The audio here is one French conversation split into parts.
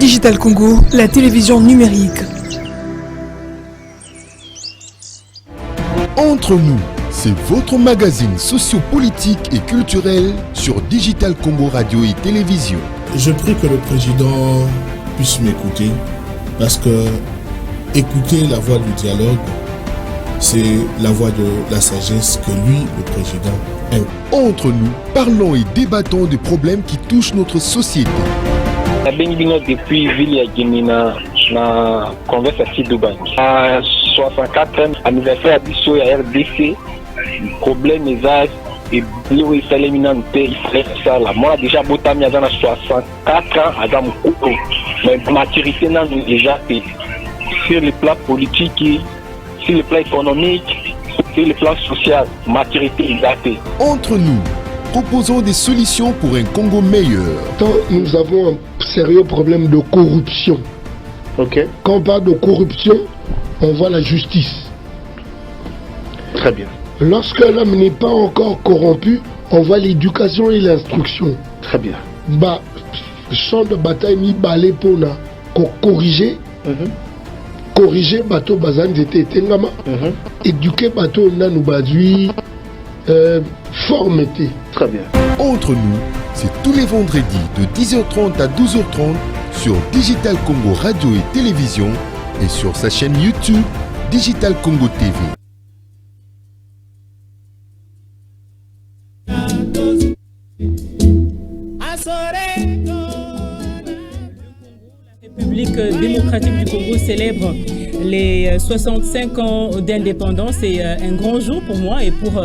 Digital Congo, la télévision numérique. Entre nous, c'est votre magazine sociopolitique et culturel sur Digital Congo Radio et Télévision. Je prie que le président puisse m'écouter parce que écouter la voix du dialogue, c'est la voix de la sagesse que lui, le président, aime. Entre nous, parlons et débattons des problèmes qui touchent notre société. Depuis Ville Guinina, na converse à Dubaï. À 64e anniversaire à Bissau et à RDC, le problème est là. Et Léo et Saléminante, il ferait ça là. Moi, déjà, Botami a 64 ans, à Damoukou. Mais maturité, n'a déjà fait. Sur le plan politique, sur le plan économique, sur le plan social, maturité, il a fait. Entre nous, proposons des solutions pour un Congo meilleur. Quand nous avons un sérieux problème de corruption, quand on parle de corruption, on voit la justice. Très bien. Lorsque l'homme n'est pas encore corrompu, on voit l'éducation et l'instruction. Très bien. Champ de bataille mi balé pour corriger. Corriger bateau bazan j'étais tengama. Éduquer bateau nanou badui. Formeté. Très bien. Entre nous, c'est tous les vendredis de 10h30 à 12h30 sur Digital Congo Radio et Télévision et sur sa chaîne YouTube Digital Congo TV. La République démocratique du Congo célèbre les 65 ans d'indépendance. C'est un grand jour pour moi et pour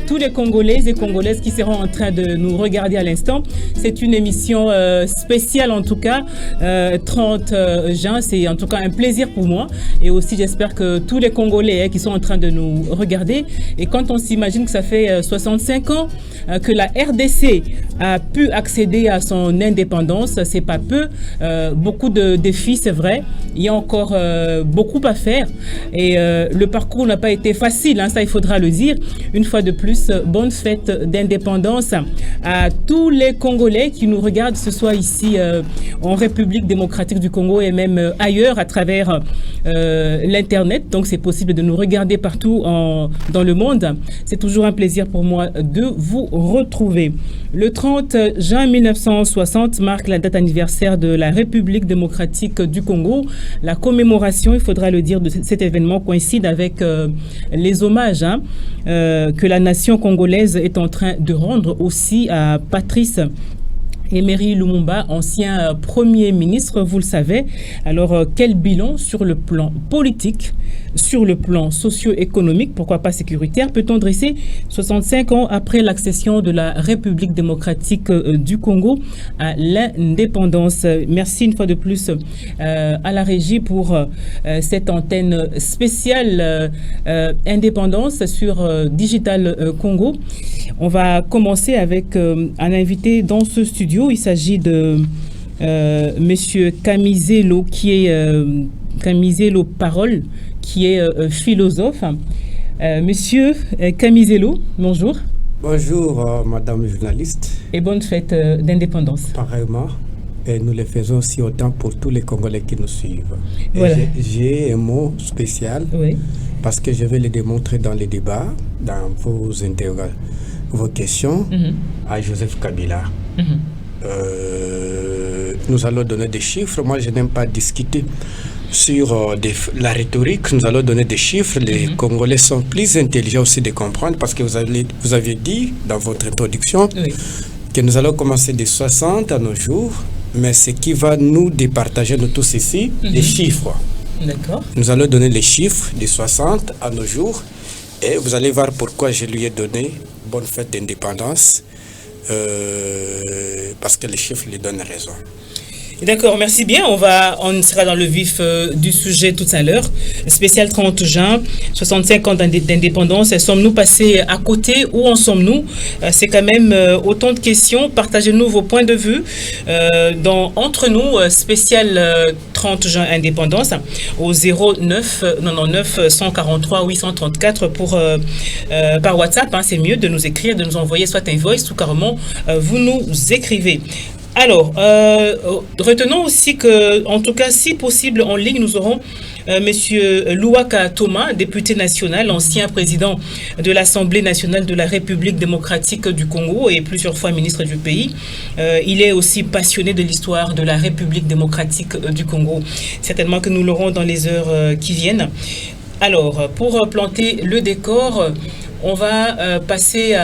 tous les Congolaises et Congolaises qui seront en train de nous regarder à l'instant. C'est une émission spéciale en tout cas, 30 juin. C'est en tout cas un plaisir pour moi et aussi j'espère que tous les Congolais qui sont en train de nous regarder. Et quand on s'imagine que ça fait 65 ans que la RDC a pu accéder à son indépendance, c'est pas peu. Beaucoup de défis, c'est vrai. Il y a encore beaucoup à faire et le parcours n'a pas été facile, hein, ça il faudra le dire. Une fois de plus, bonne fête d'indépendance à tous les Congolais qui nous regardent ce soir ici en République démocratique du Congo et même ailleurs à travers l'internet. Donc c'est possible de nous regarder partout dans le monde. C'est toujours un plaisir pour moi de vous retrouver. Le 30 juin 1960 marque la date anniversaire de la République démocratique du Congo. La commémoration, il faudra le dire, de cet événement coïncide avec les hommages que la nation congolaise est en train de rendre aussi à Patrice Emery Lumumba, ancien Premier ministre, vous le savez. Alors, quel bilan sur le plan politique, sur le plan socio-économique, pourquoi pas sécuritaire, peut-on dresser 65 ans après l'accession de la République démocratique du Congo à l'indépendance? Merci une fois de plus à la régie pour cette antenne spéciale indépendance sur Digital Congo. On va commencer avec un invité dans ce studio. Il s'agit de Monsieur Kamizelo, qui est Kamizelo Parole, qui est philosophe. Monsieur Kamizelo, bonjour. Bonjour, Madame journaliste. Et bonne fête d'indépendance. Pareillement. Et nous le faisons aussi autant pour tous les Congolais qui nous suivent. Voilà. J'ai un mot spécial parce que je vais le démontrer dans les débats, dans vos questions à Joseph Kabila. Nous allons donner des chiffres. Moi, je n'aime pas discuter sur la rhétorique. Nous allons donner des chiffres. Les Congolais sont plus intelligents aussi de comprendre parce que vous avez dit dans votre introduction que nous allons commencer de 60 à nos jours. Mais ce qui va nous départager, nous tous ici, les chiffres. D'accord. Nous allons donner les chiffres de 60 à nos jours. Et vous allez voir pourquoi je lui ai donné bonne fête d'indépendance. Parce que les chiffres lui donnent raison. D'accord, merci bien. On sera dans le vif du sujet tout à l'heure. Spécial 30 juin, 65 ans d'indépendance. Sommes-nous passés à côté? Où en sommes-nous? C'est quand même autant de questions. Partagez-nous vos points de vue entre nous. Spécial 30 juin indépendance au 09 99 143 834 par WhatsApp. C'est mieux de nous écrire, de nous envoyer soit un voice ou carrément vous nous écrivez. Alors, retenons aussi que, en tout cas, si possible, en ligne, nous aurons Monsieur Louaka Thomas, député national, ancien président de l'Assemblée nationale de la République démocratique du Congo et plusieurs fois ministre du pays. Il est aussi passionné de l'histoire de la République démocratique du Congo. Certainement que nous l'aurons dans les heures qui viennent. Alors, pour planter le décor, on va passer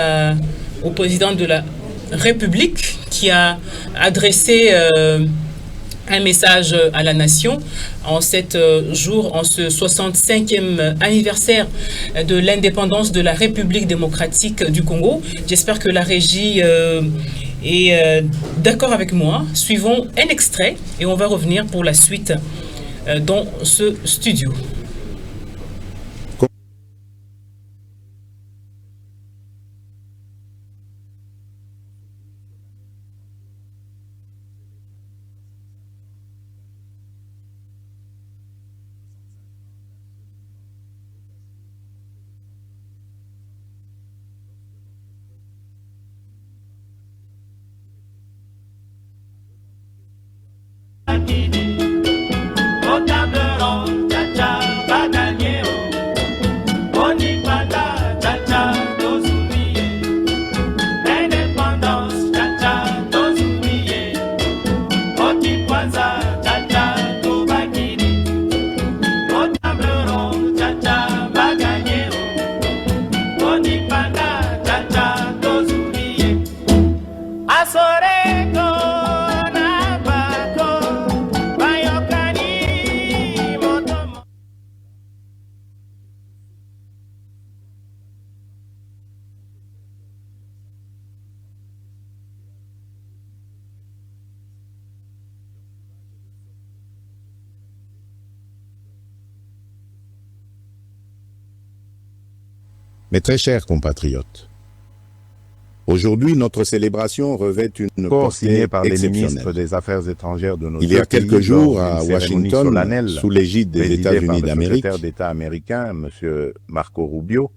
au président de la République qui a adressé un message à la nation en ce 65e anniversaire de l'indépendance de la République démocratique du Congo. J'espère que la régie est d'accord avec moi. Suivons un extrait et on va revenir pour la suite dans ce studio. Mes très chers compatriotes, aujourd'hui notre célébration revêt une portée par les ministres exceptionnelle. des Affaires étrangères de nos Il y a deux pays quelques jours lors à d'une cérémonie Washington, solennelle sous l'égide des présidée États-Unis par le d'Amérique, secrétaire d'État américain, M. Marco Rubio,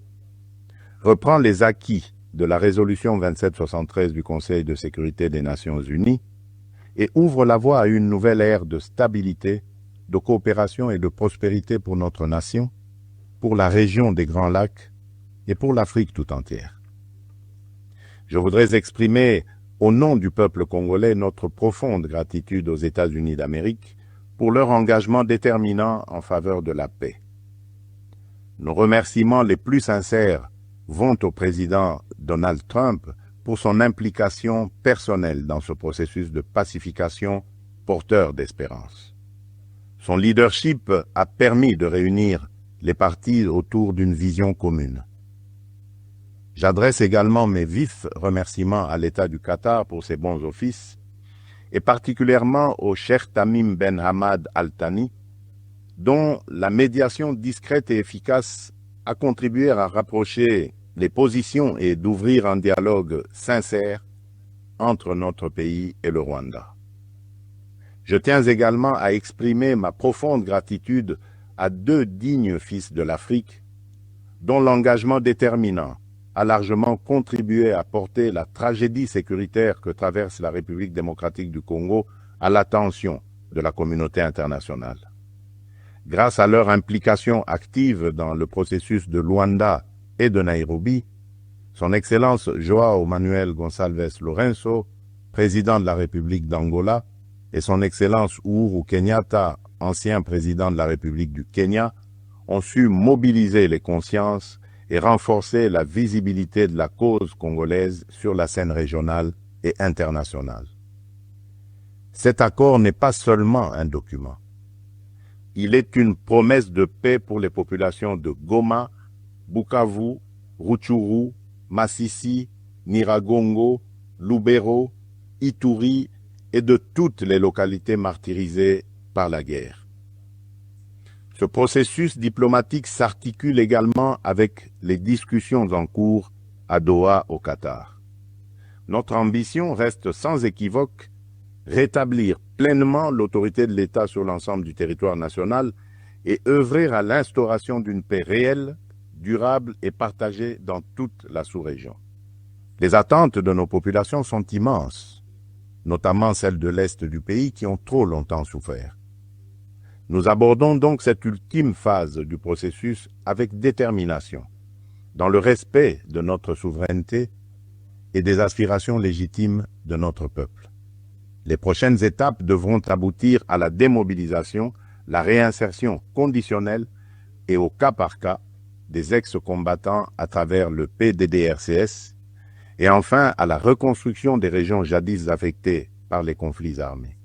reprend les acquis de la résolution 2773 du Conseil de sécurité des Nations Unies et ouvre la voie à une nouvelle ère de stabilité, de coopération et de prospérité pour notre nation, pour la région des Grands Lacs et pour l'Afrique tout entière. Je voudrais exprimer au nom du peuple congolais notre profonde gratitude aux États-Unis d'Amérique pour leur engagement déterminant en faveur de la paix. Nos remerciements les plus sincères vont au président Donald Trump pour son implication personnelle dans ce processus de pacification porteur d'espérance. Son leadership a permis de réunir les partis autour d'une vision commune. J'adresse également mes vifs remerciements à l'État du Qatar pour ses bons offices, et particulièrement au Cheikh Tamim Ben Hamad Al Thani, dont la médiation discrète et efficace a contribué à rapprocher les positions et d'ouvrir un dialogue sincère entre notre pays et le Rwanda. Je tiens également à exprimer ma profonde gratitude à deux dignes fils de l'Afrique, dont l'engagement déterminant a largement contribué à porter la tragédie sécuritaire que traverse la République démocratique du Congo à l'attention de la communauté internationale. Grâce à leur implication active dans le processus de Luanda et de Nairobi, Son Excellence João Manuel Gonçalves Lourenço, président de la République d'Angola, et Son Excellence Uhuru Kenyatta, ancien président de la République du Kenya, ont su mobiliser les consciences et renforcer la visibilité de la cause congolaise sur la scène régionale et internationale. Cet accord n'est pas seulement un document. Il est une promesse de paix pour les populations de Goma, Bukavu, Rutshuru, Masisi, Nyiragongo, Lubero, Ituri et de toutes les localités martyrisées par la guerre. Ce processus diplomatique s'articule également avec les discussions en cours à Doha, au Qatar. Notre ambition reste sans équivoque rétablir pleinement l'autorité de l'État sur l'ensemble du territoire national et œuvrer à l'instauration d'une paix réelle, durable et partagée dans toute la sous-région. Les attentes de nos populations sont immenses. notamment celles de l'Est du pays qui ont trop longtemps souffert. Nous abordons donc cette ultime phase du processus avec détermination, dans le respect de notre souveraineté et des aspirations légitimes de notre peuple. Les prochaines étapes devront aboutir à la démobilisation, la réinsertion conditionnelle et au cas par cas des ex-combattants à travers le PDDRCS et enfin à la reconstruction des régions jadis affectées par les conflits armés.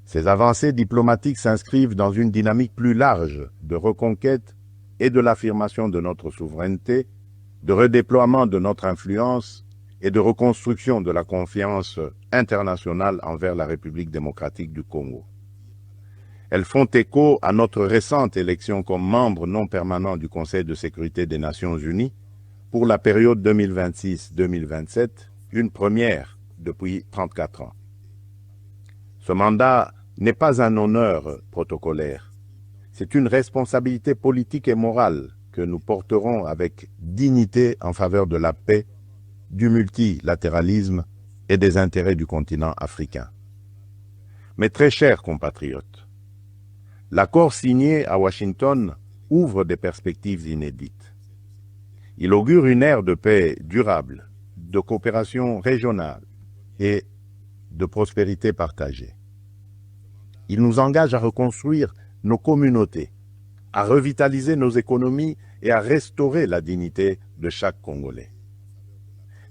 Ces avancées diplomatiques s'inscrivent dans une dynamique plus large de reconquête et de l'affirmation de notre souveraineté, de redéploiement de notre influence et de reconstruction de la confiance internationale envers la République démocratique du Congo. Elles font écho à notre récente élection comme membre non permanent du Conseil de sécurité des Nations Unies pour la période 2026-2027, une première depuis 34 ans. Ce mandat n'est pas un honneur protocolaire, c'est une responsabilité politique et morale que nous porterons avec dignité en faveur de la paix, du multilatéralisme et des intérêts du continent africain. Mes très chers compatriotes, l'accord signé à Washington ouvre des perspectives inédites. Il augure une ère de paix durable, de coopération régionale et de prospérité partagée. Il nous engage à reconstruire nos communautés, à revitaliser nos économies et à restaurer la dignité de chaque Congolais.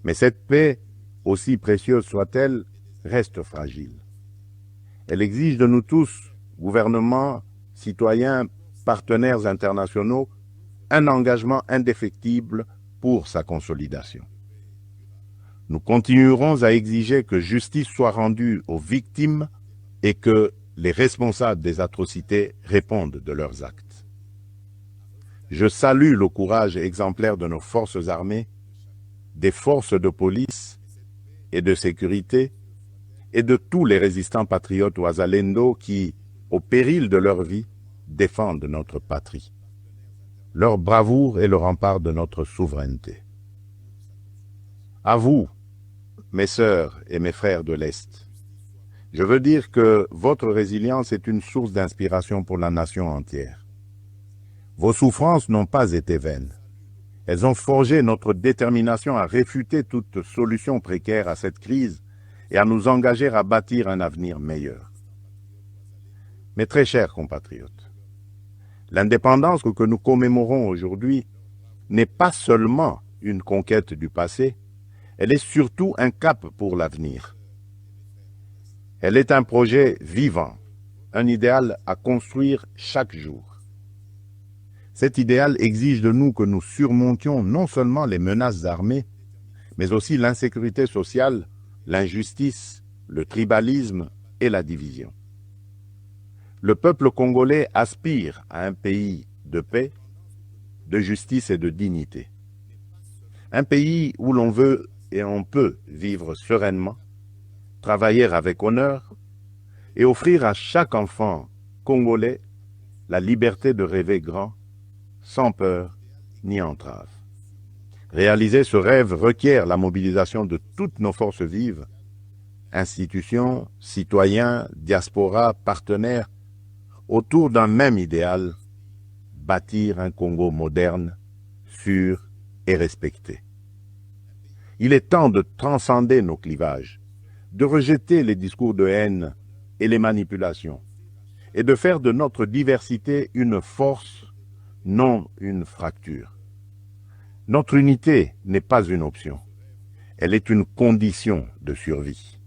Mais cette paix, aussi précieuse soit-elle, reste fragile. Elle exige de nous tous, gouvernements, citoyens, partenaires internationaux, un engagement indéfectible pour sa consolidation. Nous continuerons à exiger que justice soit rendue aux victimes et que les responsables des atrocités répondent de leurs actes. Je salue le courage exemplaire de nos forces armées, des forces de police et de sécurité et de tous les résistants patriotes ouazalendo qui, au péril de leur vie, défendent notre patrie. Leur bravoure est le rempart de notre souveraineté. À vous, mes sœurs et mes frères de l'Est, je veux dire que votre résilience est une source d'inspiration pour la nation entière. Vos souffrances n'ont pas été vaines. Elles ont forgé notre détermination à réfuter toute solution précaire à cette crise et à nous engager à bâtir un avenir meilleur. Mes très chers compatriotes, l'indépendance que nous commémorons aujourd'hui n'est pas seulement une conquête du passé, elle est surtout un cap pour l'avenir. Elle est un projet vivant, un idéal à construire chaque jour. Cet idéal exige de nous que nous surmontions non seulement les menaces armées, mais aussi l'insécurité sociale, l'injustice, le tribalisme et la division. Le peuple congolais aspire à un pays de paix, de justice et de dignité. Un pays où l'on veut et on peut vivre sereinement, travailler avec honneur et offrir à chaque enfant congolais la liberté de rêver grand, sans peur ni entrave. Réaliser ce rêve requiert la mobilisation de toutes nos forces vives, institutions, citoyens, diaspora, partenaires, autour d'un même idéal, bâtir un Congo moderne, sûr et respecté. Il est temps de transcender nos clivages, de rejeter les discours de haine et les manipulations, et de faire de notre diversité une force, non une fracture. Notre unité n'est pas une option, elle est une condition de survie.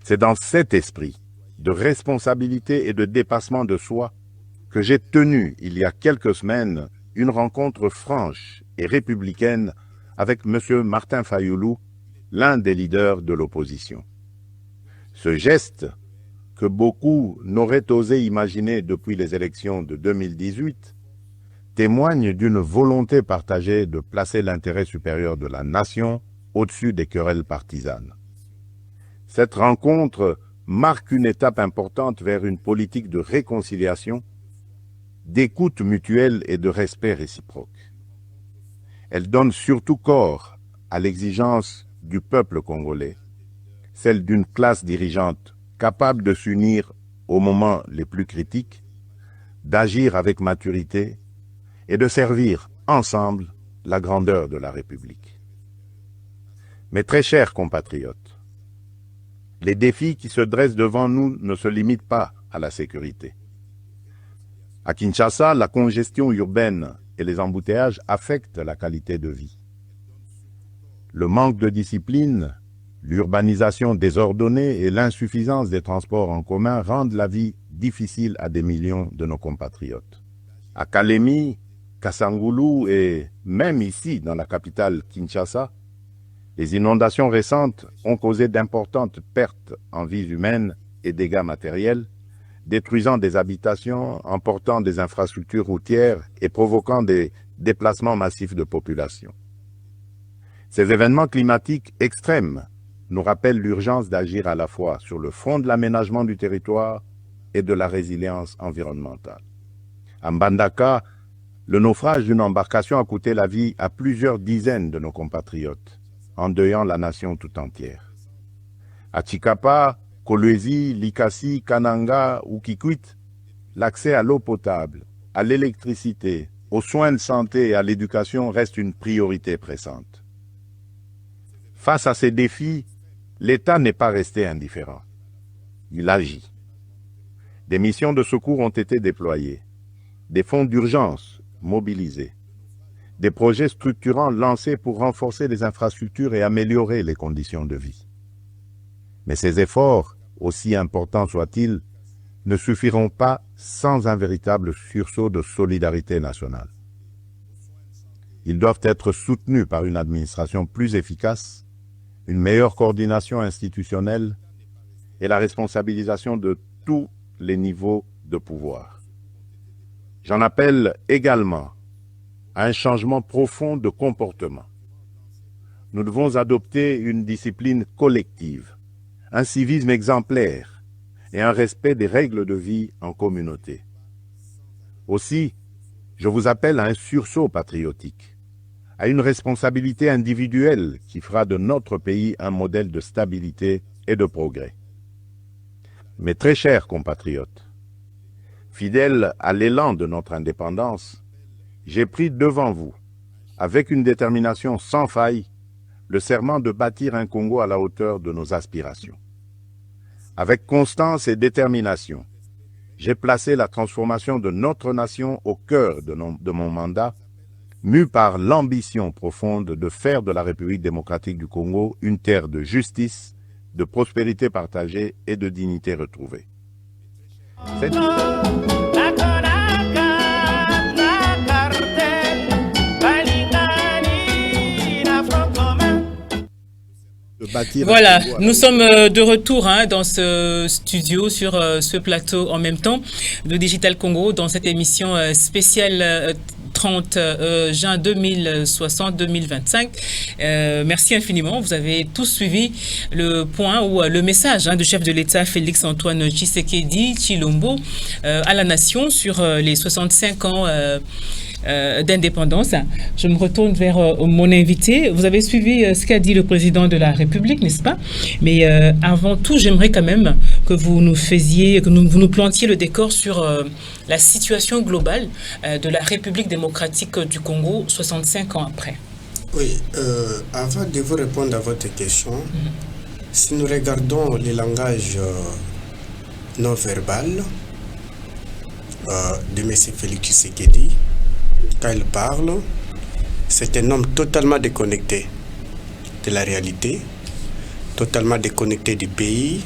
C'est dans cet esprit de responsabilité et de dépassement de soi que j'ai tenu il y a quelques semaines une rencontre franche et républicaine avec M. Martin Fayoulou, l'un des leaders de l'opposition. Ce geste, que beaucoup n'auraient osé imaginer depuis les élections de 2018, témoigne d'une volonté partagée de placer l'intérêt supérieur de la nation au-dessus des querelles partisanes. Cette rencontre marque une étape importante vers une politique de réconciliation, d'écoute mutuelle et de respect réciproque. Elle donne surtout corps à l'exigence du peuple congolais celle d'une classe dirigeante capable de s'unir aux moments les plus critiques, d'agir avec maturité et de servir ensemble la grandeur de la République. Mes très chers compatriotes, les défis qui se dressent devant nous ne se limitent pas à la sécurité. À Kinshasa, la congestion urbaine et les embouteillages affectent la qualité de vie. Le manque de discipline, l'urbanisation désordonnée et l'insuffisance des transports en commun rendent la vie difficile à des millions de nos compatriotes. À Kalemi, Kassangulu et même ici, dans la capitale Kinshasa, les inondations récentes ont causé d'importantes pertes en vies humaines et dégâts matériels, détruisant des habitations, emportant des infrastructures routières et provoquant des déplacements massifs de population. Ces événements climatiques extrêmes nous rappellent l'urgence d'agir à la fois sur le front de l'aménagement du territoire et de la résilience environnementale. À Mbandaka, le naufrage d'une embarcation a coûté la vie à plusieurs dizaines de nos compatriotes, endeuillant la nation tout entière. À Tshikapa, Kolwezi, Likasi, Kananga ou Kikwit, l'accès à l'eau potable, à l'électricité, aux soins de santé et à l'éducation reste une priorité pressante. Face à ces défis, l'État n'est pas resté indifférent. Il agit. Des missions de secours ont été déployées, des fonds d'urgence mobilisés, des projets structurants lancés pour renforcer les infrastructures et améliorer les conditions de vie. Mais ces efforts, aussi importants soient-ils, ne suffiront pas sans un véritable sursaut de solidarité nationale. Ils doivent être soutenus par une administration plus efficace, une meilleure coordination institutionnelle et la responsabilisation de tous les niveaux de pouvoir. J'en appelle également à un changement profond de comportement. Nous devons adopter une discipline collective, un civisme exemplaire et un respect des règles de vie en communauté. Aussi, je vous appelle à un sursaut patriotique, à une responsabilité individuelle qui fera de notre pays un modèle de stabilité et de progrès. Mes très chers compatriotes, fidèles à l'élan de notre indépendance, j'ai pris devant vous, avec une détermination sans faille, le serment de bâtir un Congo à la hauteur de nos aspirations. Avec constance et détermination, j'ai placé la transformation de notre nation au cœur de mon mandat, mu par l'ambition profonde de faire de la République démocratique du Congo une terre de justice, de prospérité partagée et de dignité retrouvée. Voilà, nous sommes de retour dans ce studio, sur ce plateau en même temps de Digital Congo, dans cette émission spéciale 30 juin 2060-2025. Merci infiniment. Vous avez tous suivi le point ou le message du chef de l'État Félix-Antoine Tshisekedi Tshilombo à la nation sur les 65 ans d'indépendance. Je me retourne vers mon invité. Vous avez suivi ce qu'a dit le président de la République, n'est-ce pas? Mais avant tout, j'aimerais quand même que vous nous faisiez, que vous nous plantiez le décor sur la situation globale de la République démocratique du Congo 65 ans après. Oui, avant de vous répondre à votre question, si nous regardons les langages non verbal de M. Félix Tshisekedi, quand il parle, c'est un homme totalement déconnecté de la réalité, totalement déconnecté du pays.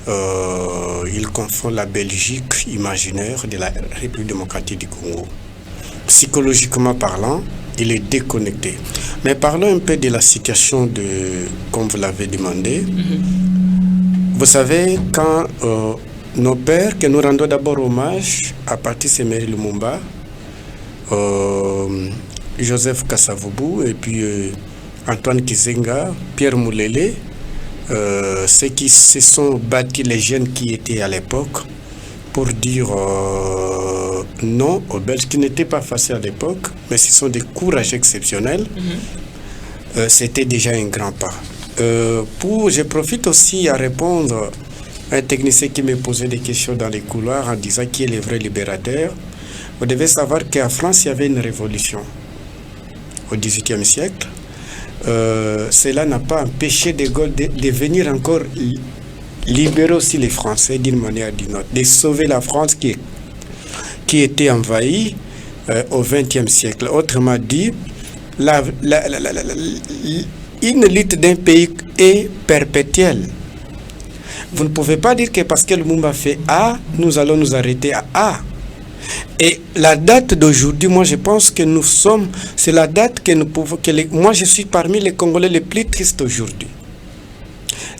Il confond la Belgique imaginaire de la République démocratique du Congo. Psychologiquement parlant, il est déconnecté. Mais parlons un peu de la situation comme vous l'avez demandé. Vous savez, quand nos pères, que nous rendons d'abord hommage à Patrice Emery Lumumba, Joseph Kasavubu et puis Antoine Kizenga, Pierre Moulele, ceux qui se sont battus, les jeunes qui étaient à l'époque, pour dire non aux Belges, qui n'était pas facile à l'époque, mais ce sont des courages exceptionnels. C'était déjà un grand pas. Je profite aussi à répondre à un technicien qui me posait des questions dans les couloirs en disant qui est le vrai libérateur. Vous devez savoir qu'en France, il y avait une révolution au XVIIIe siècle. Cela n'a pas empêché De Gaulle de venir encore libérer aussi les Français d'une manière ou d'une autre, de sauver la France qui était envahie au XXe siècle. Autrement dit, une lutte d'un pays est perpétuelle. Vous ne pouvez pas dire que parce que le Lumumba fait A, nous allons nous arrêter à A. Et la date d'aujourd'hui, moi je pense que c'est la date que nous pouvons, moi je suis parmi les Congolais les plus tristes aujourd'hui.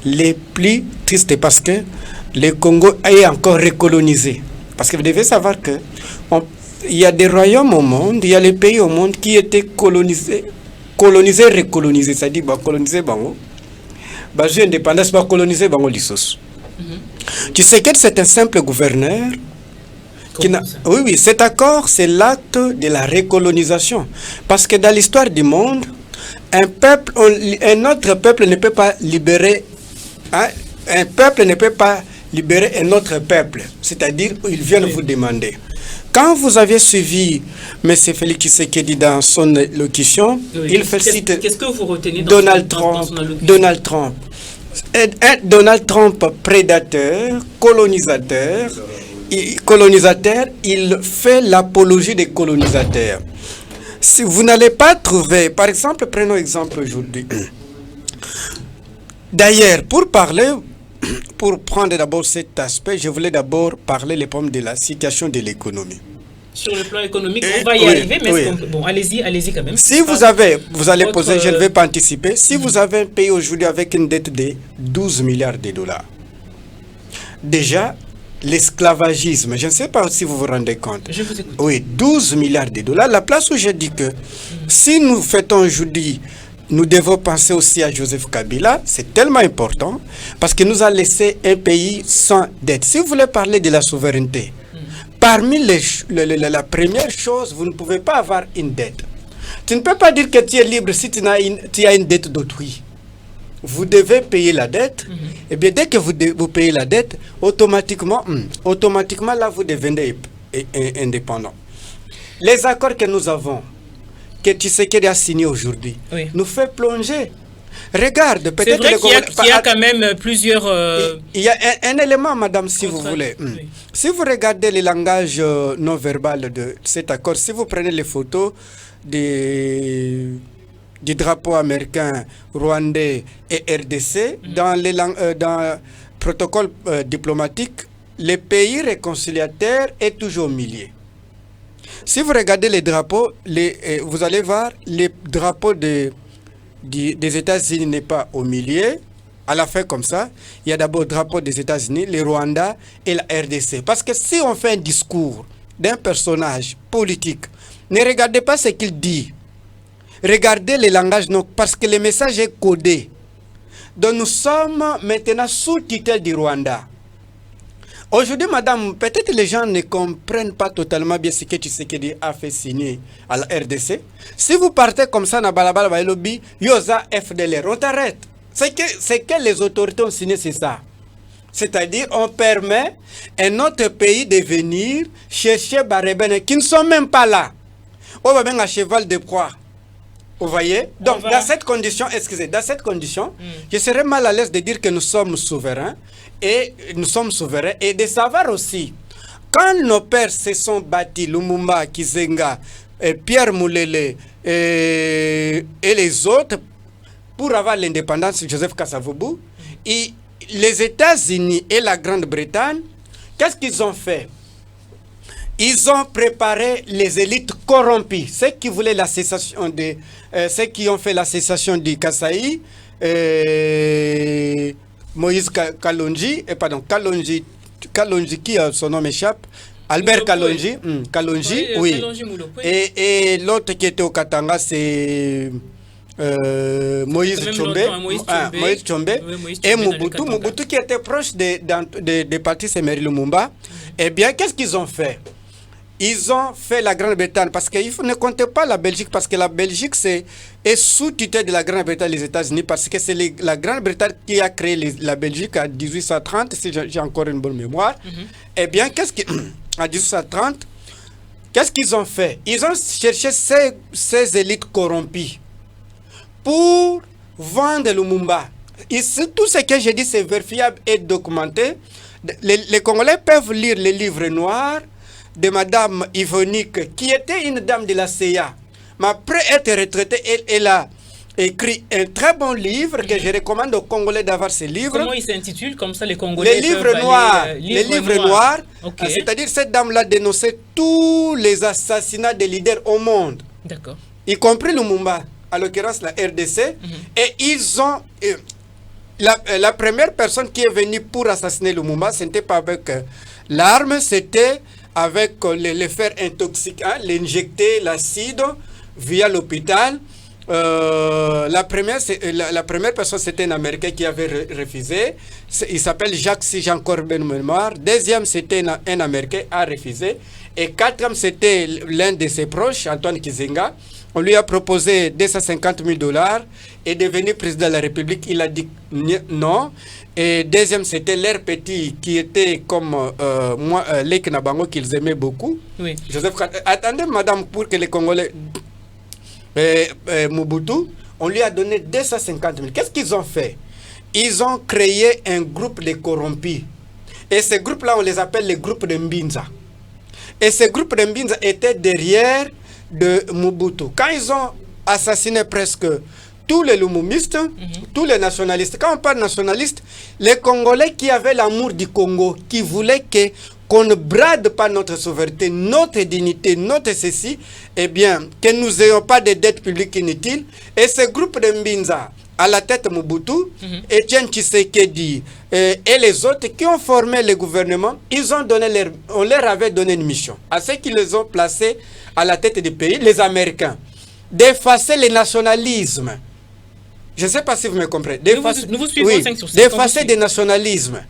Les plus tristes parce que le Congo est encore recolonisé. Parce que vous devez savoir que il y a des royaumes au monde, il y a les pays au monde qui étaient colonisés, recolonisés, c'est-à-dire colonisés, j'ai indépendance, colonisés, lissos. Tu sais que c'est un simple gouverneur. Oui, cet accord, c'est l'acte de la recolonisation. Parce que dans l'histoire du monde, un autre peuple ne peut pas libérer, un peuple ne peut pas libérer un autre peuple. C'est-à-dire, ils viennent vous demander. Quand vous avez suivi M. Félix Tshisekedi dans son allocution, il félicite qu'est-ce que vous retenez dans Donald Trump. Donald Trump, prédateur, colonisateur, il fait l'apologie des colonisateurs. Si vous n'allez pas trouver, par exemple, prenons exemple aujourd'hui. D'ailleurs, pour prendre d'abord cet aspect, je voulais d'abord parler de la situation de l'économie. Sur le plan économique, on va y arriver, mais bon, allez-y quand même. Si vous allez poser, je ne vais pas anticiper, si vous avez un pays aujourd'hui avec une dette de 12 milliards de dollars, déjà, l'esclavagisme, je ne sais pas si vous vous rendez compte. Je vous écoute. Oui, 12 milliards de dollars, la place où je dis que si nous fêtons aujourd'hui, nous devons penser aussi à Joseph Kabila, c'est tellement important, parce qu'il nous a laissé un pays sans dette. Si vous voulez parler de la souveraineté, parmi la première chose, vous ne pouvez pas avoir une dette. Tu ne peux pas dire que tu es libre si tu as une dette d'autrui. Vous devez payer la dette, et bien dès que vous payez la dette, automatiquement là, vous devenez indépendant. Les accords que nous avons, que Tshisekedi a signé aujourd'hui, nous fait plonger. Regarde, peut-être qu'il y a quand même plusieurs... Il y a un élément, madame, si vous voulez. Oui. Si vous regardez le langage non verbal de cet accord, si vous prenez les photos du drapeau américain, rwandais et RDC, dans le protocole diplomatique, le pays réconciliateur est toujours au milieu. Si vous regardez les drapeaux, vous allez voir, les drapeaux des États-Unis n'est pas au milieu. À la fin, comme ça, il y a d'abord le drapeau des États-Unis, le Rwanda et la RDC. Parce que si on fait un discours d'un personnage politique, ne regardez pas ce qu'il dit. Regardez le langage, non, parce que le message est codé. Donc nous sommes maintenant sous tutelle du Rwanda. Aujourd'hui, madame, peut-être les gens ne comprennent pas totalement bien ce que Tshisekedi a fait signer à la RDC. Si vous partez comme ça, dans lobby, Yosa FDLR, on t'arrête. C'est que les autorités ont signé, c'est ça. C'est-à-dire, on permet à un autre pays de venir chercher Barebene qui ne sont même pas là. On va bien à cheval de proie. Vous voyez? Donc, dans cette condition, je serais mal à l'aise de dire que nous sommes souverains et de savoir aussi, quand nos pères se sont bâtis, Lumumba, Kizenga, Pierre Moulele et les autres, pour avoir l'indépendance, Joseph Kasavubu, et les États-Unis et la Grande-Bretagne, qu'est-ce qu'ils ont fait? Ils ont préparé les élites corrompues, ceux qui voulaient la cessation de, ceux qui ont fait la cessation du Kasaï, Moïse Kalonji, Kalonji qui son nom m'échappe, Albert Kalonji, oui. Et l'autre qui était au Katanga, c'est Moïse Tchombe, et Mobutu qui était proche des partis Semery Lumumba. Eh bien, qu'est-ce qu'ils ont fait? ils ont fait la Grande-Bretagne, parce qu'il ne comptez pas la Belgique, parce que la Belgique est sous tutelle de la Grande-Bretagne, les États-Unis, parce que c'est la Grande-Bretagne qui a créé la Belgique en 1830, si j'ai encore une bonne mémoire. Eh bien, en 1830, qu'est-ce qu'ils ont fait? Ils ont cherché ces élites corrompues pour vendre Lumumba. Tout ce que j'ai dit, c'est vérifiable et documenté. Les Congolais peuvent lire les livres noirs de Madame Yvonique, qui était une dame de la CIA. Mais après être retraitée, elle a écrit un très bon livre que je recommande aux Congolais d'avoir ce livre. Comment il s'intitule? Comme ça, les Congolais les livres noirs. Les livres noirs. Okay. C'est-à-dire, cette dame-là dénonçait tous les assassinats des leaders au monde. D'accord. Y compris Lumumba, à l'occurrence la RDC. Et ils ont... La première personne qui est venue pour assassiner Lumumba, ce n'était pas avec l'arme, c'était avec le fer intoxiquant, l'injecter l'acide via l'hôpital. La première personne, c'était un Américain qui avait refusé. Il s'appelle Jacques, si j'ai encore bonne mémoire. Deuxième, c'était un Américain a refusé. Et quatrième, c'était l'un de ses proches, Antoine Kizenga. On lui a proposé 250 000 $ et devenir président de la République. Il a dit non. Et deuxième, c'était leur petit qui était comme moi, Lake Nabango, qu'ils aimaient beaucoup. Oui. Joseph, attendez, madame, pour que les Congolais... Mobutu, on lui a donné 250 000. Qu'est-ce qu'ils ont fait? Ils ont créé un groupe de corrompus. Et ces groupes-là, on les appelle les groupes de Mbinza. Et ces groupes de Mbinza étaient derrière de Mobutu. Quand ils ont assassiné presque tous les lumumistes, tous les nationalistes, quand on parle nationalistes, les Congolais qui avaient l'amour du Congo, qui voulaient qu'on ne brade pas notre souveraineté, notre dignité, notre ceci, eh bien, que nous n'ayons pas de dettes publiques inutiles. Et ce groupe de Mbinza, à la tête Mobutu, Etienne Tshisekedi et les autres qui ont formé le gouvernement, on leur avait donné une mission. À ceux qui les ont placés à la tête du pays, les Américains, d'effacer le nationalisme. Je ne sais pas si vous me comprenez. Nous vous suivons 5 sur 5. D'effacer le nationalisme.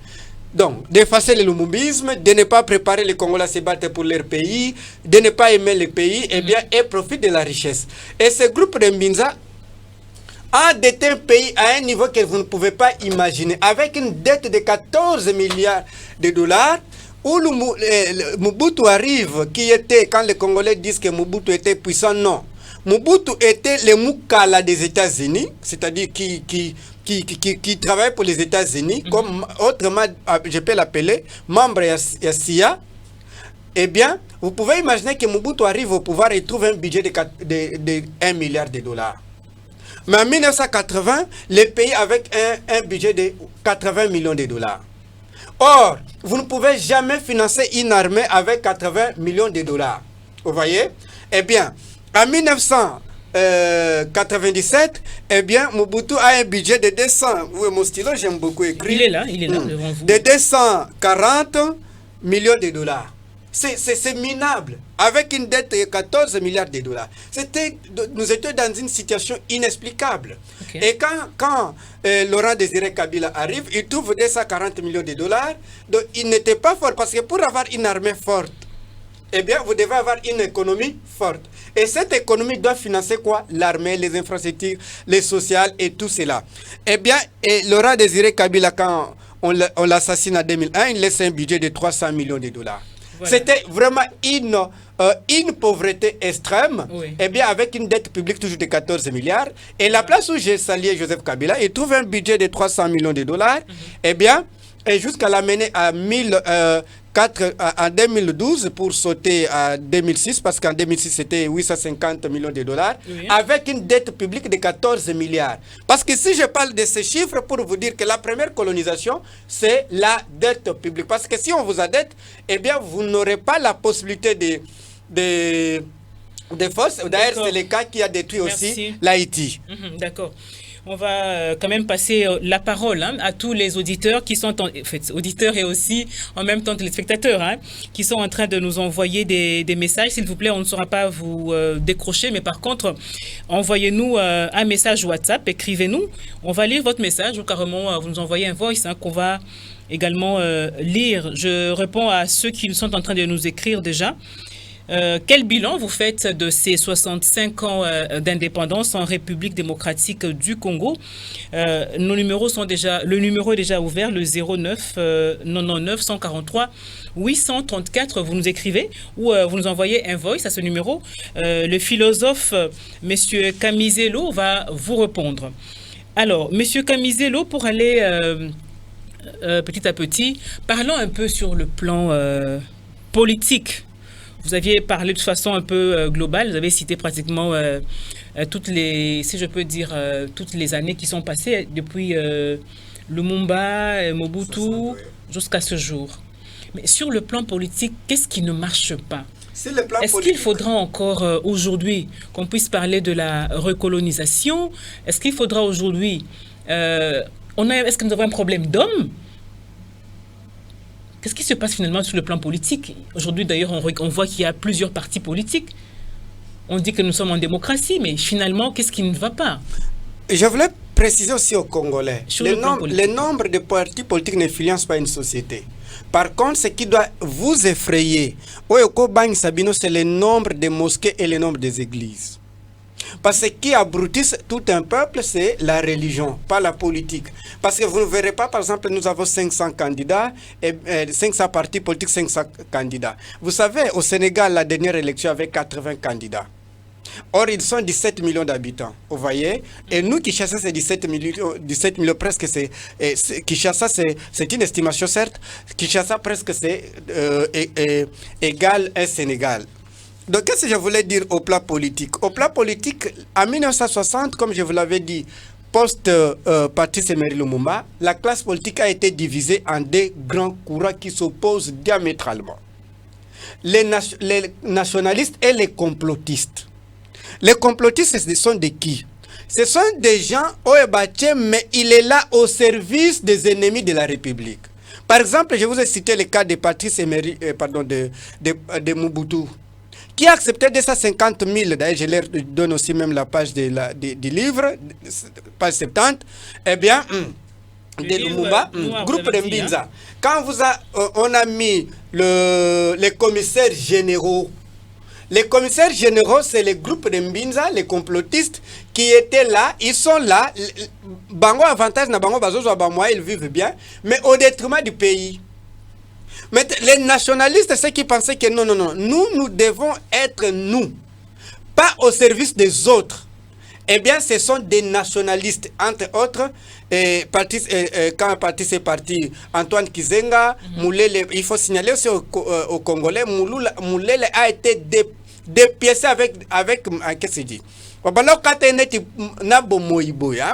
Donc, d'effacer le lumumbisme, de ne pas préparer les Congolais à se battre pour leur pays, de ne pas aimer le pays, et profiter de la richesse. Et ce groupe de Mbinza a détenu un pays à un niveau que vous ne pouvez pas imaginer, avec une dette de 14 milliards de dollars, où Mobutu arrive, quand les Congolais disent que Mobutu était puissant, non. Mobutu était le Mukala des États-Unis, c'est-à-dire qui travaille pour les États-Unis, comme autrement, je peux l'appeler, membre de la CIA. Eh bien, vous pouvez imaginer que Mobutu arrive au pouvoir et trouve un budget de 1 milliard de dollars. Mais en 1980, le pays avec un budget de 80 millions de dollars. Or, vous ne pouvez jamais financer une armée avec 80 millions de dollars. Vous voyez? Eh bien, en 1997, eh bien, Mobutu a un budget de 200. Oui, mon stylo, j'aime beaucoup écrire. Il est là devant vous. De 240 millions de dollars. C'est minable. Avec une dette de 14 milliards de dollars. Nous étions dans une situation inexplicable. Okay. Et quand Laurent Désiré Kabila arrive, il trouve 240 millions de dollars. Donc, il n'était pas fort. Parce que pour avoir une armée forte, eh bien, vous devez avoir une économie forte. Et cette économie doit financer quoi? L'armée, les infrastructures, les sociales et tout cela. Eh bien, Laurent Désiré Kabila, quand on l'assassine en 2001, il laisse un budget de 300 millions de dollars. Voilà. C'était vraiment une pauvreté extrême, eh bien, avec une dette publique toujours de 14 milliards. Et la place où j'ai salué Joseph Kabila, il trouve un budget de 300 millions de dollars, eh bien, et jusqu'à l'amener à en 2012 pour sauter à 2006, parce qu'en 2006 c'était 850 millions de dollars, avec une dette publique de 14 milliards. Parce que si je parle de ces chiffres pour vous dire que la première colonisation, c'est la dette publique. Parce que si on vous endette, eh bien vous n'aurez pas la possibilité de force. D'ailleurs, c'est le cas qui a détruit aussi l'Haïti. D'accord. On va quand même passer la parole à tous les auditeurs qui sont, auditeurs et aussi en même temps téléspectateurs, qui sont en train de nous envoyer des messages. S'il vous plaît, on ne saura pas vous décrocher, mais par contre, envoyez-nous un message WhatsApp, écrivez-nous. On va lire votre message ou carrément vous nous envoyez un voice qu'on va également lire. Je réponds à ceux qui sont en train de nous écrire déjà. quel bilan vous faites de ces 65 ans d'indépendance en République démocratique du Congo? Le numéro est déjà ouvert, le 09 99 143 834. Vous nous écrivez ou vous nous envoyez un voice à ce numéro. Le philosophe, Monsieur Camisello, va vous répondre. Alors, Monsieur Camisello, pour aller petit à petit, parlons un peu sur le plan politique. Vous aviez parlé de façon un peu globale, vous avez cité pratiquement toutes les, si je peux dire, toutes les années qui sont passées depuis Lumumba, Mobutu, jusqu'à ce jour. Mais sur le plan politique, qu'est-ce qui ne marche pas? Est-ce qu'il faudra encore aujourd'hui qu'on puisse parler de la recolonisation? Est-ce qu'il faudra aujourd'hui... est-ce que nous avons un problème d'hommes? Qu'est-ce qui se passe finalement sur le plan politique? Aujourd'hui, d'ailleurs, on voit qu'il y a plusieurs partis politiques. On dit que nous sommes en démocratie, mais finalement, qu'est-ce qui ne va pas? Je voulais préciser aussi aux Congolais, le nombre de partis politiques n'influence pas une société. Par contre, ce qui doit vous effrayer, c'est le nombre de mosquées et le nombre des églises. Parce que ce qui abrutisse tout un peuple, c'est la religion, pas la politique. Parce que vous ne verrez pas, par exemple, nous avons 500 candidats, et 500 partis politiques, 500 candidats. Vous savez, au Sénégal, la dernière élection avait 80 candidats. Or, ils sont 17 millions d'habitants, vous voyez. Et nous, Kinshasa, c'est 17 millions presque. Kinshasa, c'est une estimation, certes. Kinshasa, presque, c'est égal à Sénégal. Donc, qu'est-ce que je voulais dire au plan politique? Au plan politique, en 1960, comme je vous l'avais dit, post-Patrice Emery Lumumba, la classe politique a été divisée en deux grands courants qui s'opposent diamétralement. Les nationalistes et les complotistes. Les complotistes, ce sont de qui? Ce sont des gens, mais il est là au service des ennemis de la République. Par exemple, je vous ai cité le cas de Patrice Emery, de Mobutu, qui a accepté 250 000, d'ailleurs je leur donne aussi même la page du livre, page 70, eh bien, de Lumumba, groupe de Mbinza. Quand on a mis les commissaires généraux, les commissaires généraux, c'est le groupe de Mbinza, les complotistes, qui étaient là, ils sont là, Bango avantage, na Bango Bazozo, ils vivent bien, mais au détriment du pays. Mais les nationalistes, ceux qui pensaient que non, nous devons être nous, pas au service des autres. Eh bien, ce sont des nationalistes, entre autres, quand Patrice est parti, Antoine Kizenga, Moulele, il faut signaler aussi aux Congolais, Moulele a été dépiécé avec qu'est-ce qu'il dit?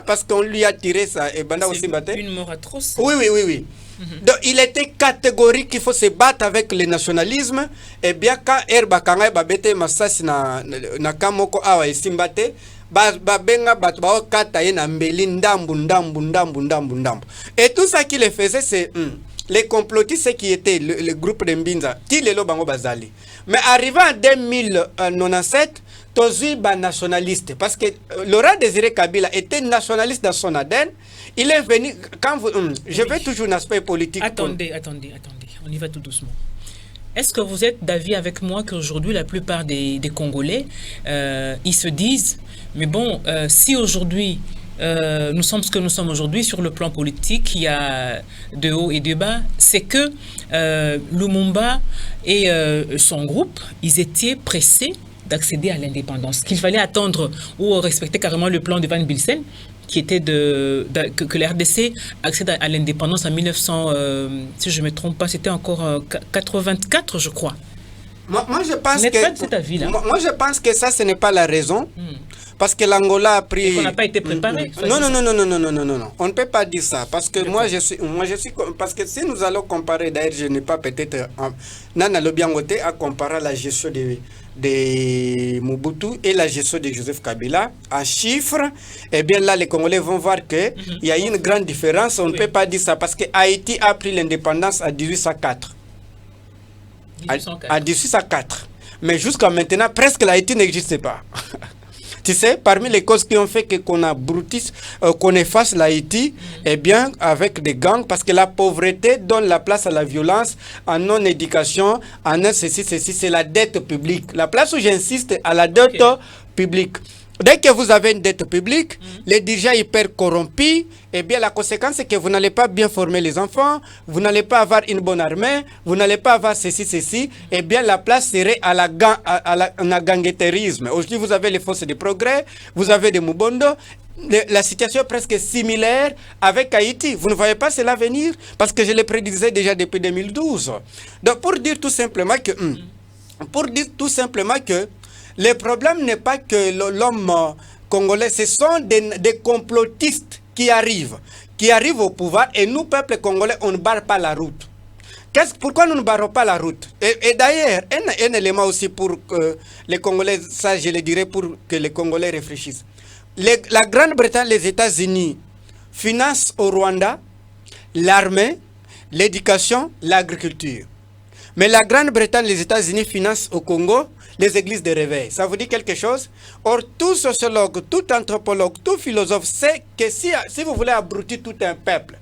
Parce qu'on lui a tiré ça. C'est une mort atroce. Oui. Donc, il était catégorique qu'il faut se battre avec le nationalisme. Et bien, quand Herba Kanga babete masasi na kamoko awa esimbate, babenga batu bao kataye na mbeli ndambu. Et tout ça qui les faisait, c'est les complotistes qui étaient le groupe de Mbinza, Tilelo Bango Bazali. Mais arrivé en 2097, Tozu ba nationaliste, parce que Laurent Désiré Kabila était nationaliste dans son ADN. Il est venu, quand vous, je vais toujours un aspect politique. Attendez, on y va tout doucement. Est-ce que vous êtes d'avis avec moi qu'aujourd'hui, la plupart des Congolais, ils se disent, mais bon, si aujourd'hui, nous sommes ce que nous sommes aujourd'hui sur le plan politique, il y a de haut et de bas, c'est que Lumumba et son groupe, ils étaient pressés d'accéder à l'indépendance, qu'il fallait attendre ou respecter carrément le plan de Van Bilsen, qui était que la RDC accède à l'indépendance en 1900, si je ne me trompe pas, c'était encore 84, je crois. Moi, je pense que pas de cet avis-là. Moi, je pense que ça, ce n'est pas la raison. Parce que l'Angola a pris... Et qu'on n'a pas été préparé. Non. On ne peut pas dire ça. Parce que moi, je suis... Parce que si nous allons comparer, d'ailleurs, je n'ai pas peut-être... Nana Lobiangote a comparé la gestion de Mobutu et la gestion de Joseph Kabila en chiffres. Eh bien, là, les Congolais vont voir qu'il y a une grande différence. On ne peut pas dire ça. Parce que Haïti a pris l'indépendance en 1804. À 1804. Mais jusqu'à maintenant, presque l'Haïti n'existe pas. Tu sais, parmi les causes qui ont fait qu'on abrutisse, qu'on efface l'Haïti, eh bien, avec des gangs, parce que la pauvreté donne la place à la violence, en non-éducation, en ceci, c'est la dette publique. La place où j'insiste, à la dette publique. Dès que vous avez une dette publique, les dirigeants hyper corrompus, eh bien, la conséquence, c'est que vous n'allez pas bien former les enfants, vous n'allez pas avoir une bonne armée, vous n'allez pas avoir ceci, eh bien, la place serait à la ganguetterisme. Aujourd'hui, vous avez les forces de progrès, vous avez des Mubondo, la situation est presque similaire avec Haïti. Vous ne voyez pas cela venir? Parce que je le prédisais déjà depuis 2012. Donc, pour dire tout simplement que, le problème n'est pas que l'homme congolais, ce sont des complotistes qui arrivent au pouvoir, et nous, peuple congolais, on ne barre pas la route. Pourquoi nous ne barrons pas la route? Et d'ailleurs, un élément aussi pour les Congolais, ça je le dirais pour que les Congolais réfléchissent. La Grande-Bretagne, les États-Unis financent au Rwanda l'armée, l'éducation, l'agriculture. Mais la Grande-Bretagne, les États-Unis financent au Congo les églises de réveil. Ça vous dit quelque chose? Or, tout sociologue, tout anthropologue, tout philosophe sait que si vous voulez abrutir tout un peuple,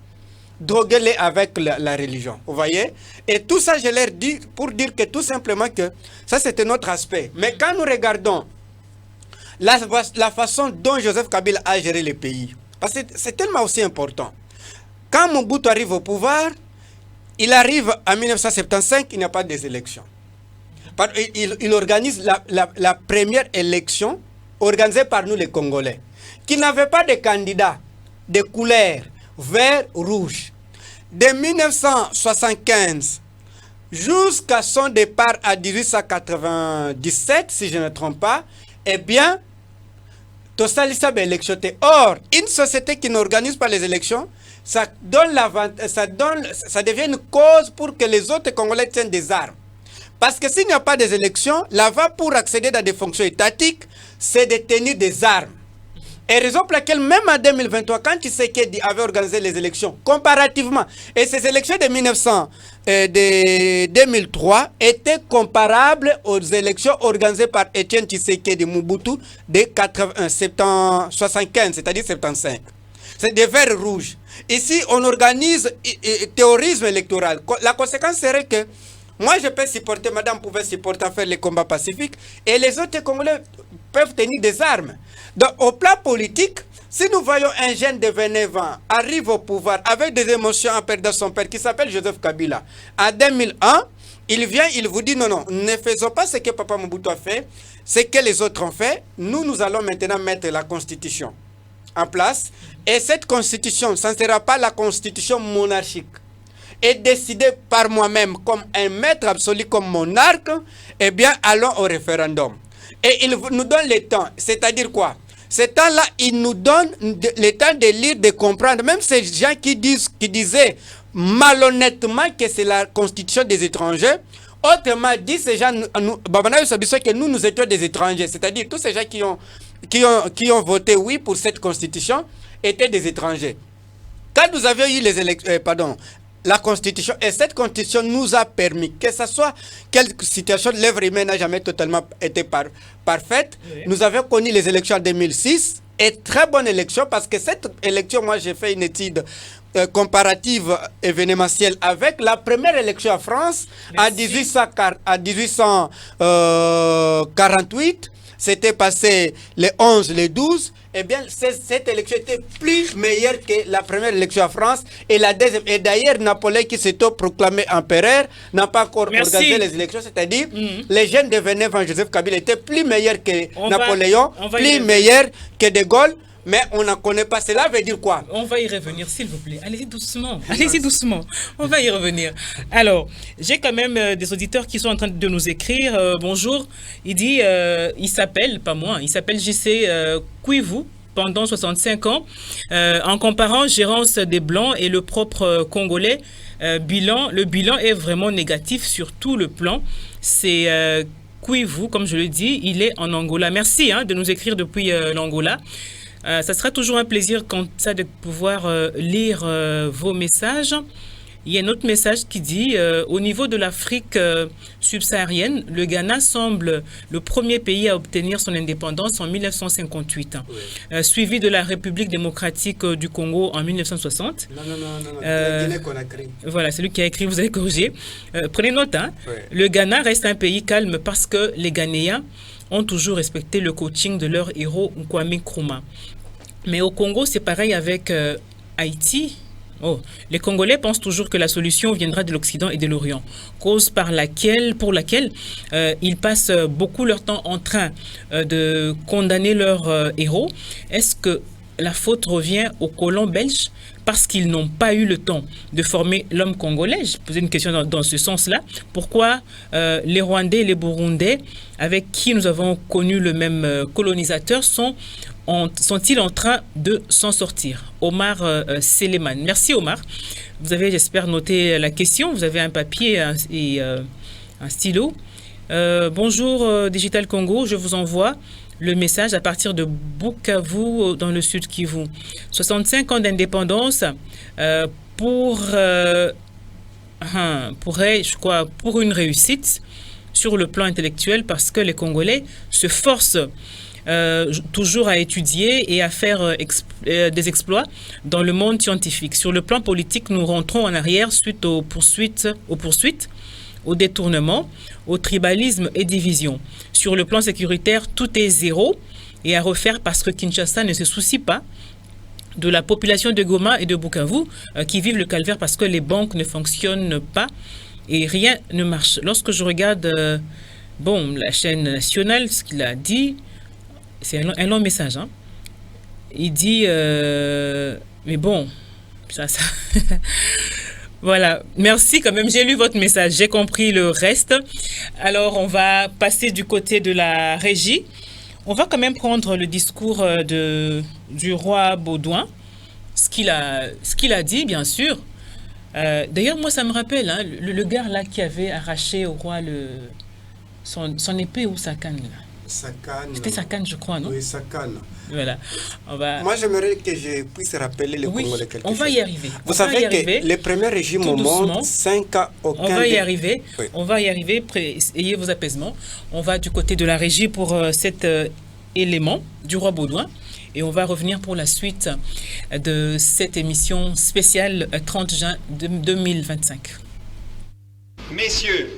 droguez-les avec la religion. Vous voyez? Et tout ça, je leur dis pour dire que tout simplement que ça, c'était notre aspect. Mais quand nous regardons la façon dont Joseph Kabila a géré le pays, parce que c'est tellement aussi important. Quand Mobutu arrive au pouvoir, il arrive en 1975, il n'y a pas des élections. Il organise la première élection organisée par nous les Congolais, qui n'avait pas de candidats de couleur vert, rouge. De 1975 jusqu'à son départ à 1897, si je ne me trompe pas, eh bien, Tosalisa élection. Or, une société qui n'organise pas les élections, ça devient une cause pour que les autres Congolais tiennent des armes. Parce que s'il n'y a pas des élections, la voie pour accéder à des fonctions étatiques, c'est de tenir des armes. Et raison pour laquelle, même en 2023, quand Tshisekedi avait organisé les élections, comparativement, et ces élections de 2003 étaient comparables aux élections organisées par Etienne Tshisekedi Mobutu de 75, c'est-à-dire 75. C'est des verts rouges. Ici, on organise terrorisme électoral. La conséquence serait que moi, je peux supporter, madame pouvait supporter faire les combats pacifiques, et les autres Congolais peuvent tenir des armes. Donc, au plan politique, si nous voyons un jeune de 29 ans arrive au pouvoir avec des émotions en perdant son père, qui s'appelle Joseph Kabila, en 2001, il vient, il vous dit non, ne faisons pas ce que Papa Mobutu a fait, ce que les autres ont fait, nous allons maintenant mettre la constitution en place, et cette constitution, ça ne sera pas la constitution monarchique, et décidé par moi-même comme un maître absolu, comme monarque, eh bien, allons au référendum. Et il nous donne le temps. C'est-à-dire quoi? Ce temps-là, il nous donne le temps de lire, de comprendre. Même ces gens qui disaient malhonnêtement que c'est la constitution des étrangers, autrement dit, ces gens, que nous étions des étrangers. C'est-à-dire tous ces gens qui ont voté oui pour cette constitution étaient des étrangers. Quand nous avions eu les élections, la Constitution, et cette Constitution nous a permis, que ce soit quelle situation, l'œuvre humaine n'a jamais totalement été parfaite. Oui. Nous avons connu les élections en 2006, et très bonne élection, parce que cette élection, moi j'ai fait une étude comparative événementielle avec la première élection en France. Merci. En 1848, c'était passé le 11, le 12. Eh bien, cette élection était plus meilleure que la première élection en France et la deuxième. Et d'ailleurs, Napoléon, qui s'est proclamé empereur, n'a pas encore organisé les élections. C'est-à-dire, les jeunes devenaient en Joseph Kabila étaient plus meilleurs que Napoléon, plus meilleurs que De Gaulle. Mais on n'en connaît pas. Cela veut dire quoi? On va y revenir, s'il vous plaît. Allez-y doucement. Allez-y doucement. On va y revenir. Alors, j'ai quand même des auditeurs qui sont en train de nous écrire. Bonjour. Il dit, il s'appelle, pas moi, il s'appelle JC Kouivou, pendant 65 ans. En comparant gérance des Blancs et le propre Congolais, le bilan est vraiment négatif sur tout le plan. C'est Kouivou, comme je le dis, il est en Angola. Merci de nous écrire depuis l'Angola. Ça sera toujours un plaisir comme ça de pouvoir lire vos messages. Il y a un autre message qui dit au niveau de l'Afrique subsaharienne, le Ghana semble le premier pays à obtenir son indépendance en 1958, suivi de la République démocratique du Congo en 1960. Non, Guinée-Conakry. Voilà, c'est lui qui a écrit, vous avez corrigé. Prenez note, hein. Le Ghana reste un pays calme parce que les Ghanéens ont toujours respecté le coaching de leur héros Kwame Nkrumah. Mais au Congo, c'est pareil avec Haïti. Les Congolais pensent toujours que la solution viendra de l'Occident et de l'Orient, cause pour laquelle ils passent beaucoup leur temps en train de condamner leurs héros. Est-ce que la faute revient aux colons belges parce qu'ils n'ont pas eu le temps de former l'homme congolais? Je posais une question dans ce sens-là. Pourquoi les Rwandais et les Burundais, avec qui nous avons connu le même colonisateur, sont-ils en train de s'en sortir? Omar Seleman. Merci Omar. Vous avez, j'espère, noté la question. Vous avez un papier et un stylo. Bonjour Digital Congo, je vous envoie le message à partir de Bukavu dans le sud Kivu. 65 ans d'indépendance pour une réussite sur le plan intellectuel, parce que les Congolais se forcent toujours à étudier et à faire des exploits dans le monde scientifique. Sur le plan politique, nous rentrons en arrière suite aux poursuites, au détournement, au tribalisme et division. Sur le plan sécuritaire, tout est zéro et à refaire parce que Kinshasa ne se soucie pas de la population de Goma et de Bukavu qui vivent le calvaire parce que les banques ne fonctionnent pas et rien ne marche. Lorsque je regarde la chaîne nationale, ce qu'il a dit, c'est un long message. Hein. Il dit, mais bon, ça. Voilà, merci quand même, j'ai lu votre message, j'ai compris le reste. Alors, on va passer du côté de la régie. On va quand même prendre le discours du roi Baudouin, ce qu'il a dit, bien sûr. D'ailleurs, moi, ça me rappelle, hein, le gars là qui avait arraché au roi son épée ou sa canne là. Sa canne. C'était sa canne, je crois, non? Oui, sa canne. Voilà. Moi, j'aimerais que je puisse rappeler les Congolais quelque chose. On va y arriver. Vous savez que les premiers régimes au monde, 5 ans, aucun... On va y arriver. Oui. On va y arriver. Ayez vos apaisements. On va du côté de la régie pour cet élément du roi Baudouin. Et on va revenir pour la suite de cette émission spéciale 30 juin 2025. Messieurs,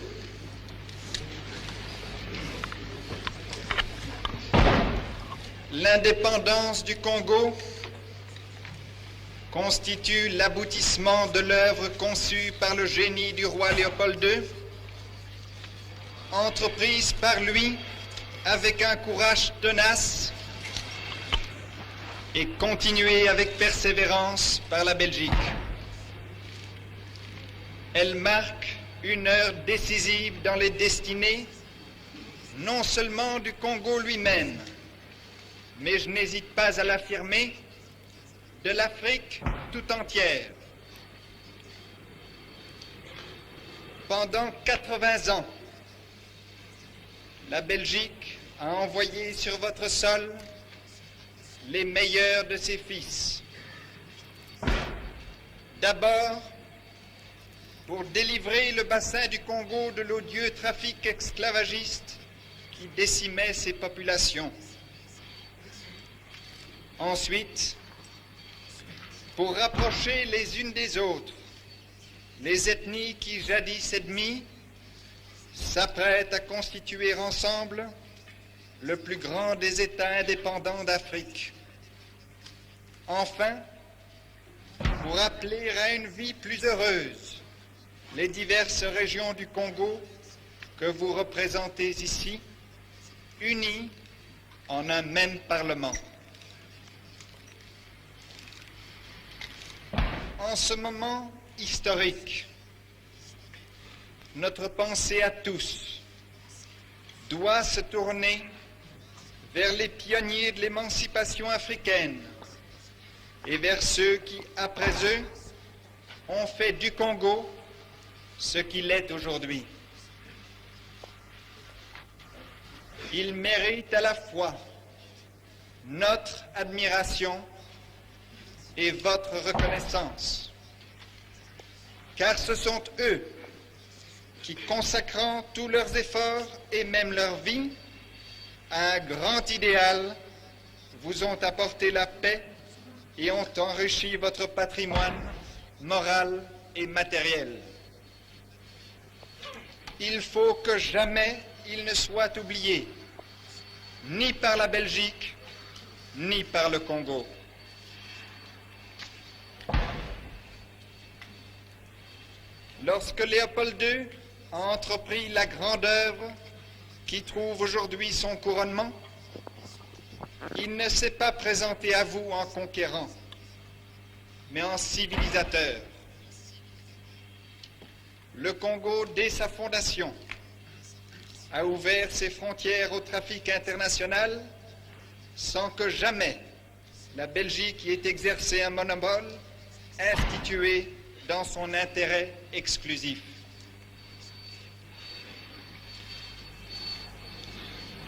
l'indépendance du Congo constitue l'aboutissement de l'œuvre conçue par le génie du roi Léopold II, entreprise par lui avec un courage tenace et continuée avec persévérance par la Belgique. Elle marque une heure décisive dans les destinées, non seulement du Congo lui-même, mais je n'hésite pas à l'affirmer, de l'Afrique tout entière. Pendant 80 ans, la Belgique a envoyé sur votre sol les meilleurs de ses fils. D'abord, pour délivrer le bassin du Congo de l'odieux trafic esclavagiste qui décimait ses populations. Ensuite, pour rapprocher les unes des autres, les ethnies qui jadis ennemies s'apprêtent à constituer ensemble le plus grand des États indépendants d'Afrique. Enfin, pour appeler à une vie plus heureuse les diverses régions du Congo que vous représentez ici, unies en un même Parlement. En ce moment historique, notre pensée à tous doit se tourner vers les pionniers de l'émancipation africaine et vers ceux qui, après eux, ont fait du Congo ce qu'il est aujourd'hui. Ils méritent à la fois notre admiration et votre reconnaissance. car ce sont eux qui, consacrant tous leurs efforts et même leur vie à un grand idéal, vous ont apporté la paix et ont enrichi votre patrimoine moral et matériel. Il faut que jamais il ne soit oublié, ni par la Belgique, ni par le Congo. Lorsque Léopold II a entrepris la grande œuvre qui trouve aujourd'hui son couronnement, il ne s'est pas présenté à vous en conquérant, mais en civilisateur. Le Congo, dès sa fondation, a ouvert ses frontières au trafic international sans que jamais la Belgique y ait exercé un monopole institué dans son intérêt exclusif.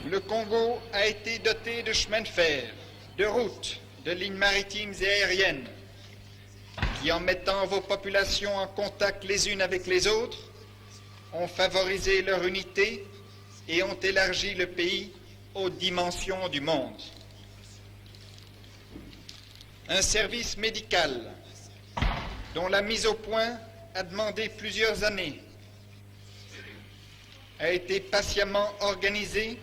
Le Congo a été doté de chemins de fer, de routes, de lignes maritimes et aériennes qui, en mettant vos populations en contact les unes avec les autres, ont favorisé leur unité et ont élargi le pays aux dimensions du monde. Un service médical dont la mise au point a demandé plusieurs années a été patiemment organisé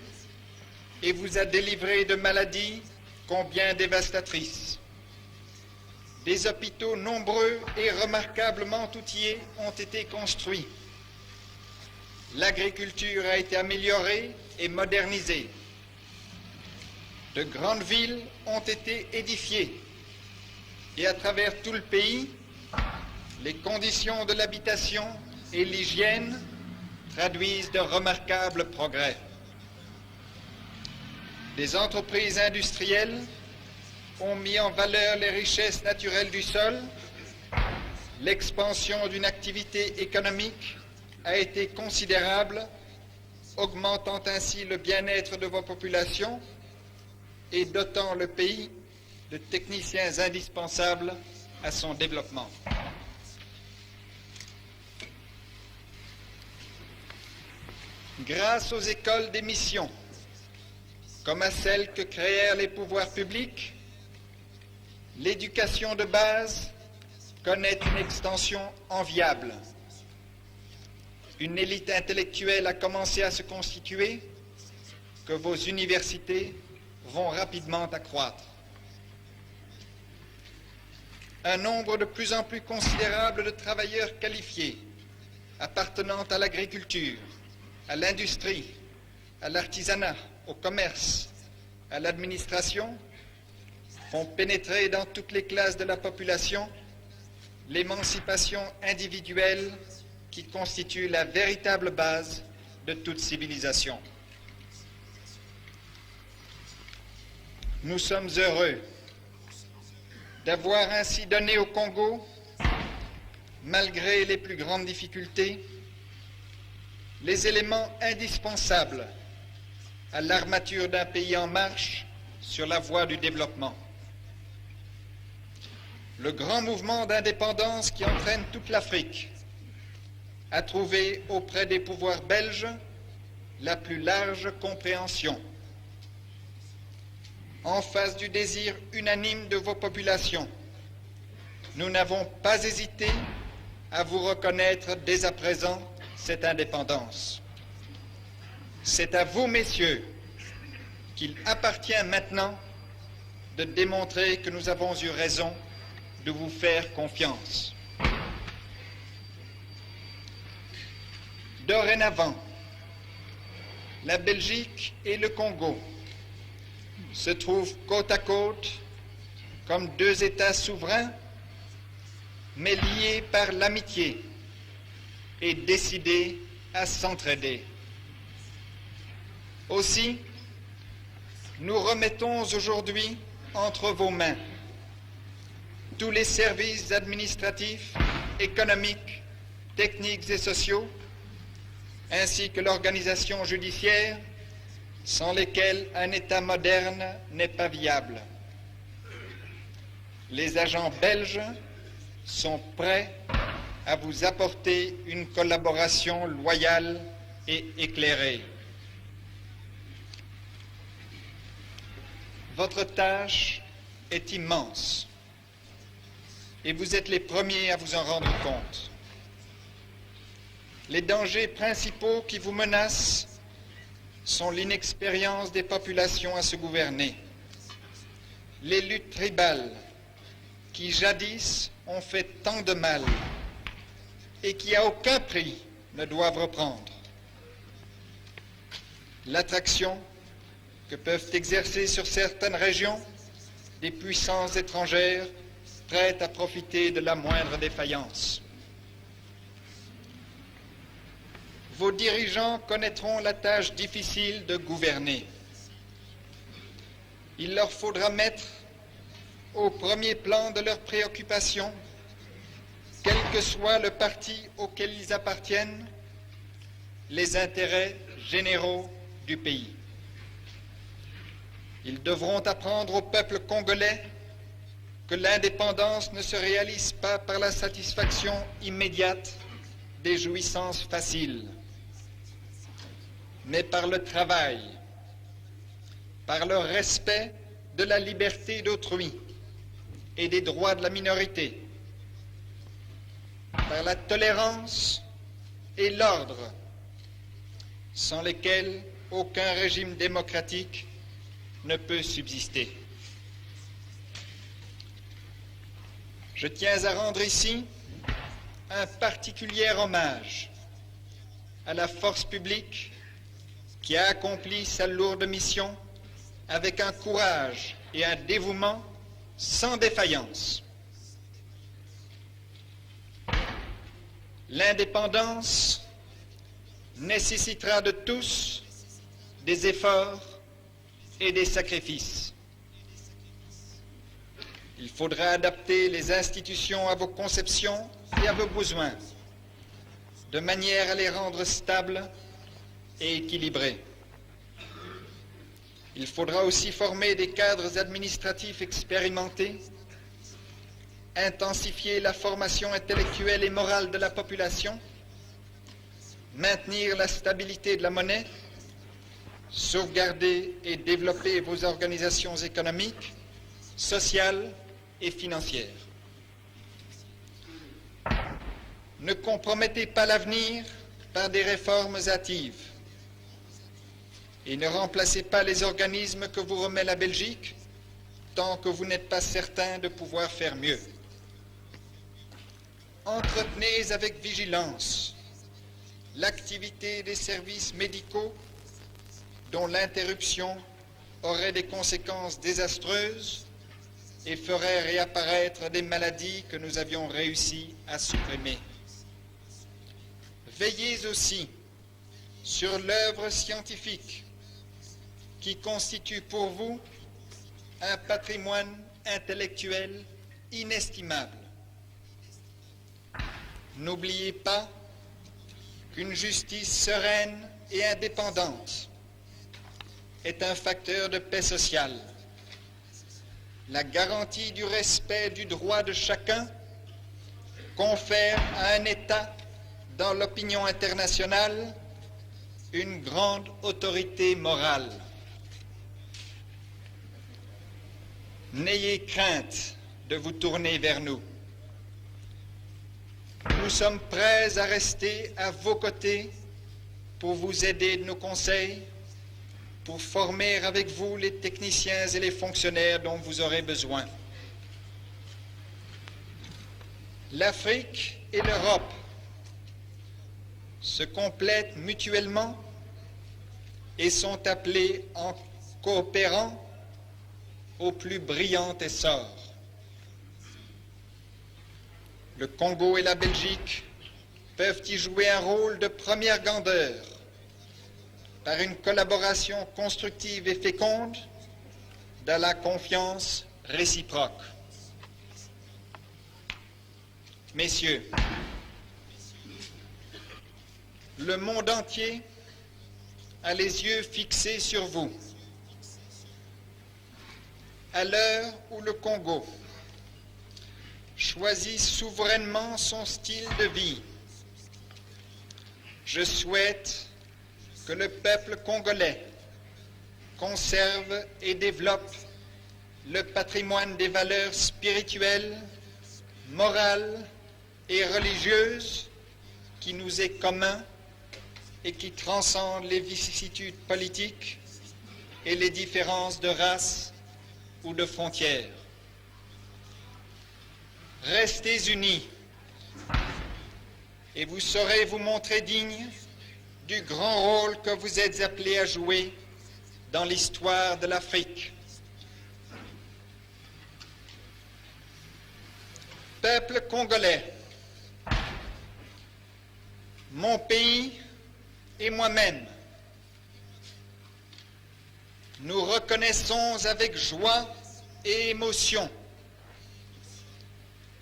et vous a délivré de maladies combien dévastatrices. Des hôpitaux nombreux et remarquablement outillés ont été construits. L'agriculture a été améliorée et modernisée. De grandes villes ont été édifiées et à travers tout le pays, les conditions de l'habitation et l'hygiène traduisent de remarquables progrès. Des entreprises industrielles ont mis en valeur les richesses naturelles du sol. L'expansion d'une activité économique a été considérable, augmentant ainsi le bien-être de vos populations et dotant le pays de techniciens indispensables à son développement. Grâce aux écoles des missions, comme à celles que créèrent les pouvoirs publics, l'éducation de base connaît une extension enviable. Une élite intellectuelle a commencé à se constituer, que vos universités vont rapidement accroître. Un nombre de plus en plus considérable de travailleurs qualifiés appartenant à l'agriculture, à l'industrie, à l'artisanat, au commerce, à l'administration, font pénétrer dans toutes les classes de la population l'émancipation individuelle qui constitue la véritable base de toute civilisation. Nous sommes heureux d'avoir ainsi donné au Congo, malgré les plus grandes difficultés, les éléments indispensables à l'armature d'un pays en marche sur la voie du développement. Le grand mouvement d'indépendance qui entraîne toute l'Afrique a trouvé auprès des pouvoirs belges la plus large compréhension. En face du désir unanime de vos populations, nous n'avons pas hésité à vous reconnaître dès à présent cette indépendance. C'est à vous, messieurs, qu'il appartient maintenant de démontrer que nous avons eu raison de vous faire confiance. Dorénavant, la Belgique et le Congo se trouvent côte à côte comme deux États souverains, mais liés par l'amitié et décidés à s'entraider. Aussi, nous remettons aujourd'hui entre vos mains tous les services administratifs, économiques, techniques et sociaux, ainsi que l'organisation judiciaire, sans lesquels un État moderne n'est pas viable. Les agents belges sont prêts à vous apporter une collaboration loyale et éclairée. Votre tâche est immense et vous êtes les premiers à vous en rendre compte. Les dangers principaux qui vous menacent sont l'inexpérience des populations à se gouverner, les luttes tribales qui jadis ont fait tant de mal et qui à aucun prix ne doivent reprendre, l'attraction que peuvent exercer sur certaines régions des puissances étrangères prêtes à profiter de la moindre défaillance. Vos dirigeants connaîtront la tâche difficile de gouverner. Il leur faudra mettre au premier plan de leurs préoccupations, quel que soit le parti auquel ils appartiennent, les intérêts généraux du pays. Ils devront apprendre au peuple congolais que l'indépendance ne se réalise pas par la satisfaction immédiate des jouissances faciles, mais par le travail, par le respect de la liberté d'autrui et des droits de la minorité, par la tolérance et l'ordre, sans lesquels aucun régime démocratique ne peut subsister. Je tiens à rendre ici un particulier hommage à la force publique qui a accompli sa lourde mission avec un courage et un dévouement sans défaillance. L'indépendance nécessitera de tous des efforts et des sacrifices. Il faudra adapter les institutions à vos conceptions et à vos besoins, de manière à les rendre stables et équilibrées. Il faudra aussi former des cadres administratifs expérimentés, intensifier la formation intellectuelle et morale de la population, maintenir la stabilité de la monnaie, sauvegarder et développer vos organisations économiques, sociales et financières. Ne compromettez pas l'avenir par des réformes hâtives et ne remplacez pas les organismes que vous remet la Belgique tant que vous n'êtes pas certain de pouvoir faire mieux. Entretenez avec vigilance l'activité des services médicaux dont l'interruption aurait des conséquences désastreuses et ferait réapparaître des maladies que nous avions réussi à supprimer. Veillez aussi sur l'œuvre scientifique qui constitue pour vous un patrimoine intellectuel inestimable. N'oubliez pas qu'une justice sereine et indépendante est un facteur de paix sociale. La garantie du respect du droit de chacun confère à un État dans l'opinion internationale une grande autorité morale. N'ayez crainte de vous tourner vers nous. Nous sommes prêts à rester à vos côtés pour vous aider de nos conseils, pour former avec vous les techniciens et les fonctionnaires dont vous aurez besoin. L'Afrique et l'Europe se complètent mutuellement et sont appelées en coopérant au plus brillant essor. Le Congo et la Belgique peuvent y jouer un rôle de première grandeur par une collaboration constructive et féconde dans la confiance réciproque. Messieurs, le monde entier a les yeux fixés sur vous. À l'heure où le Congo, choisit souverainement son style de vie. Je souhaite que le peuple congolais conserve et développe le patrimoine des valeurs spirituelles, morales et religieuses qui nous est commun et qui transcende les vicissitudes politiques et les différences de race ou de frontières. Restez unis et vous saurez vous montrer dignes du grand rôle que vous êtes appelés à jouer dans l'histoire de l'Afrique. Peuple congolais, mon pays et moi-même, nous reconnaissons avec joie et émotion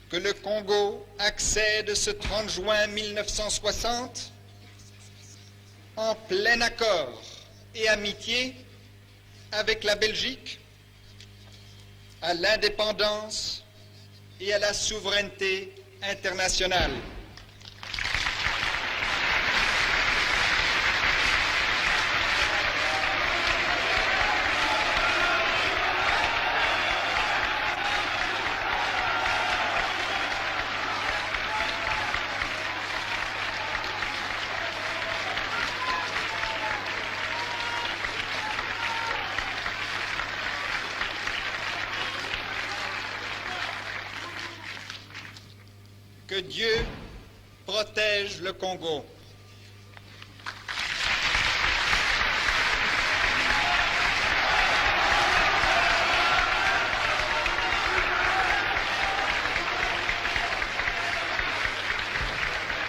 que le Congo accède ce 30 juin 1960 en plein accord et amitié avec la Belgique à l'indépendance et à la souveraineté internationale. Que Dieu protège le Congo.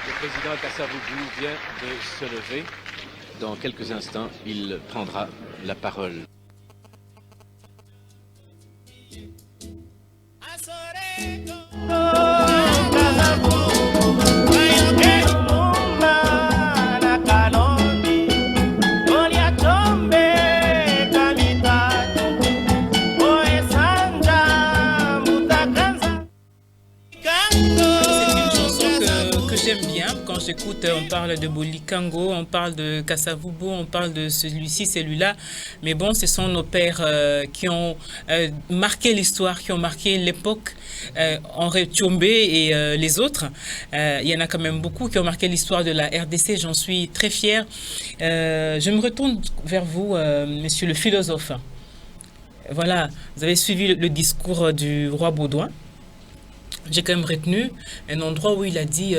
Le président Kassavubu vient de se lever. Dans quelques instants, il prendra la parole. J'écoute, on parle de Bolikango, on parle de Kassavubu, on parle de celui-ci, celui-là. Mais bon, ce sont nos pères qui ont marqué l'histoire, qui ont marqué l'époque. Henri Tchombe et les autres. Il y en a quand même beaucoup qui ont marqué l'histoire de la RDC. J'en suis très fière. Je me retourne vers vous, monsieur le philosophe. Voilà, vous avez suivi le discours du roi Baudouin. J'ai quand même retenu un endroit où il a dit...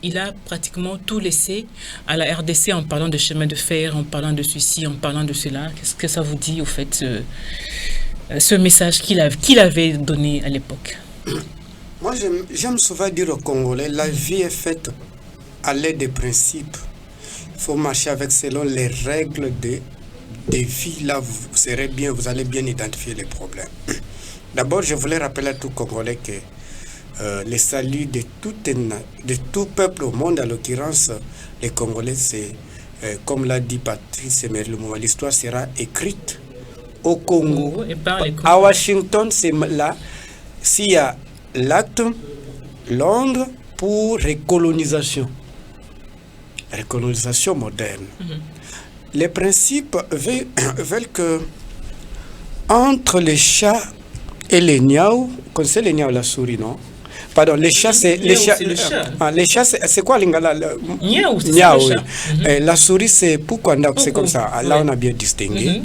il a pratiquement tout laissé à la RDC en parlant de chemin de fer, en parlant de ceci, en parlant de cela. Qu'est-ce que ça vous dit, au fait, ce message qu'il avait donné à l'époque? Moi, j'aime souvent dire aux Congolais, la vie est faite à l'aide des principes. Il faut marcher avec selon les règles de vie. Là, vous serez bien, vous allez bien identifier les problèmes. D'abord, je voulais rappeler à tout Congolais que le salut de tout peuple au monde, en l'occurrence les Congolais, c'est comme l'a dit Patrice Emery Lumumba, l'histoire sera écrite au Congo. À Washington, c'est là, s'il y a l'acte Londres pour recolonisation moderne. Les principes veulent que entre les chats et les niaou, vous connaissez les niaou, la souris, non? Pardon, les chats, c'est... Les chats, c'est quoi l'ingala? Niaou, c'est le chat. La souris, c'est Poukwanda, c'est comme ça. Là, on a bien distingué.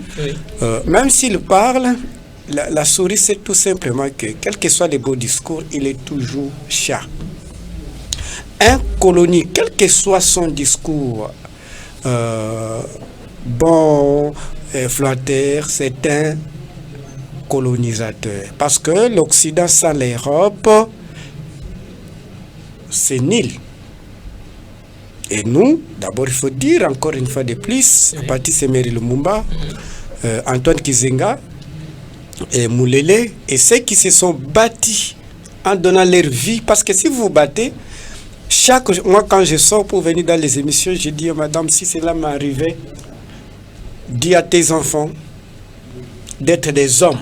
Même s'il parle, la souris, c'est tout simplement que, quels que soient les beaux discours, il est toujours chat. Un colonie, quel que soit son discours, bon, flatteur, c'est un colonisateur. Parce que l'Occident sans l'Europe, c'est nul. Et nous, d'abord, il faut dire encore une fois de plus, Patrice Emery Lumumba, Antoine Kizenga, et Moulele, et ceux qui se sont bâtis en donnant leur vie. Parce que si vous vous battez, moi, quand je sors pour venir dans les émissions, je dis, madame, si cela m'arrivait, dis à tes enfants d'être des hommes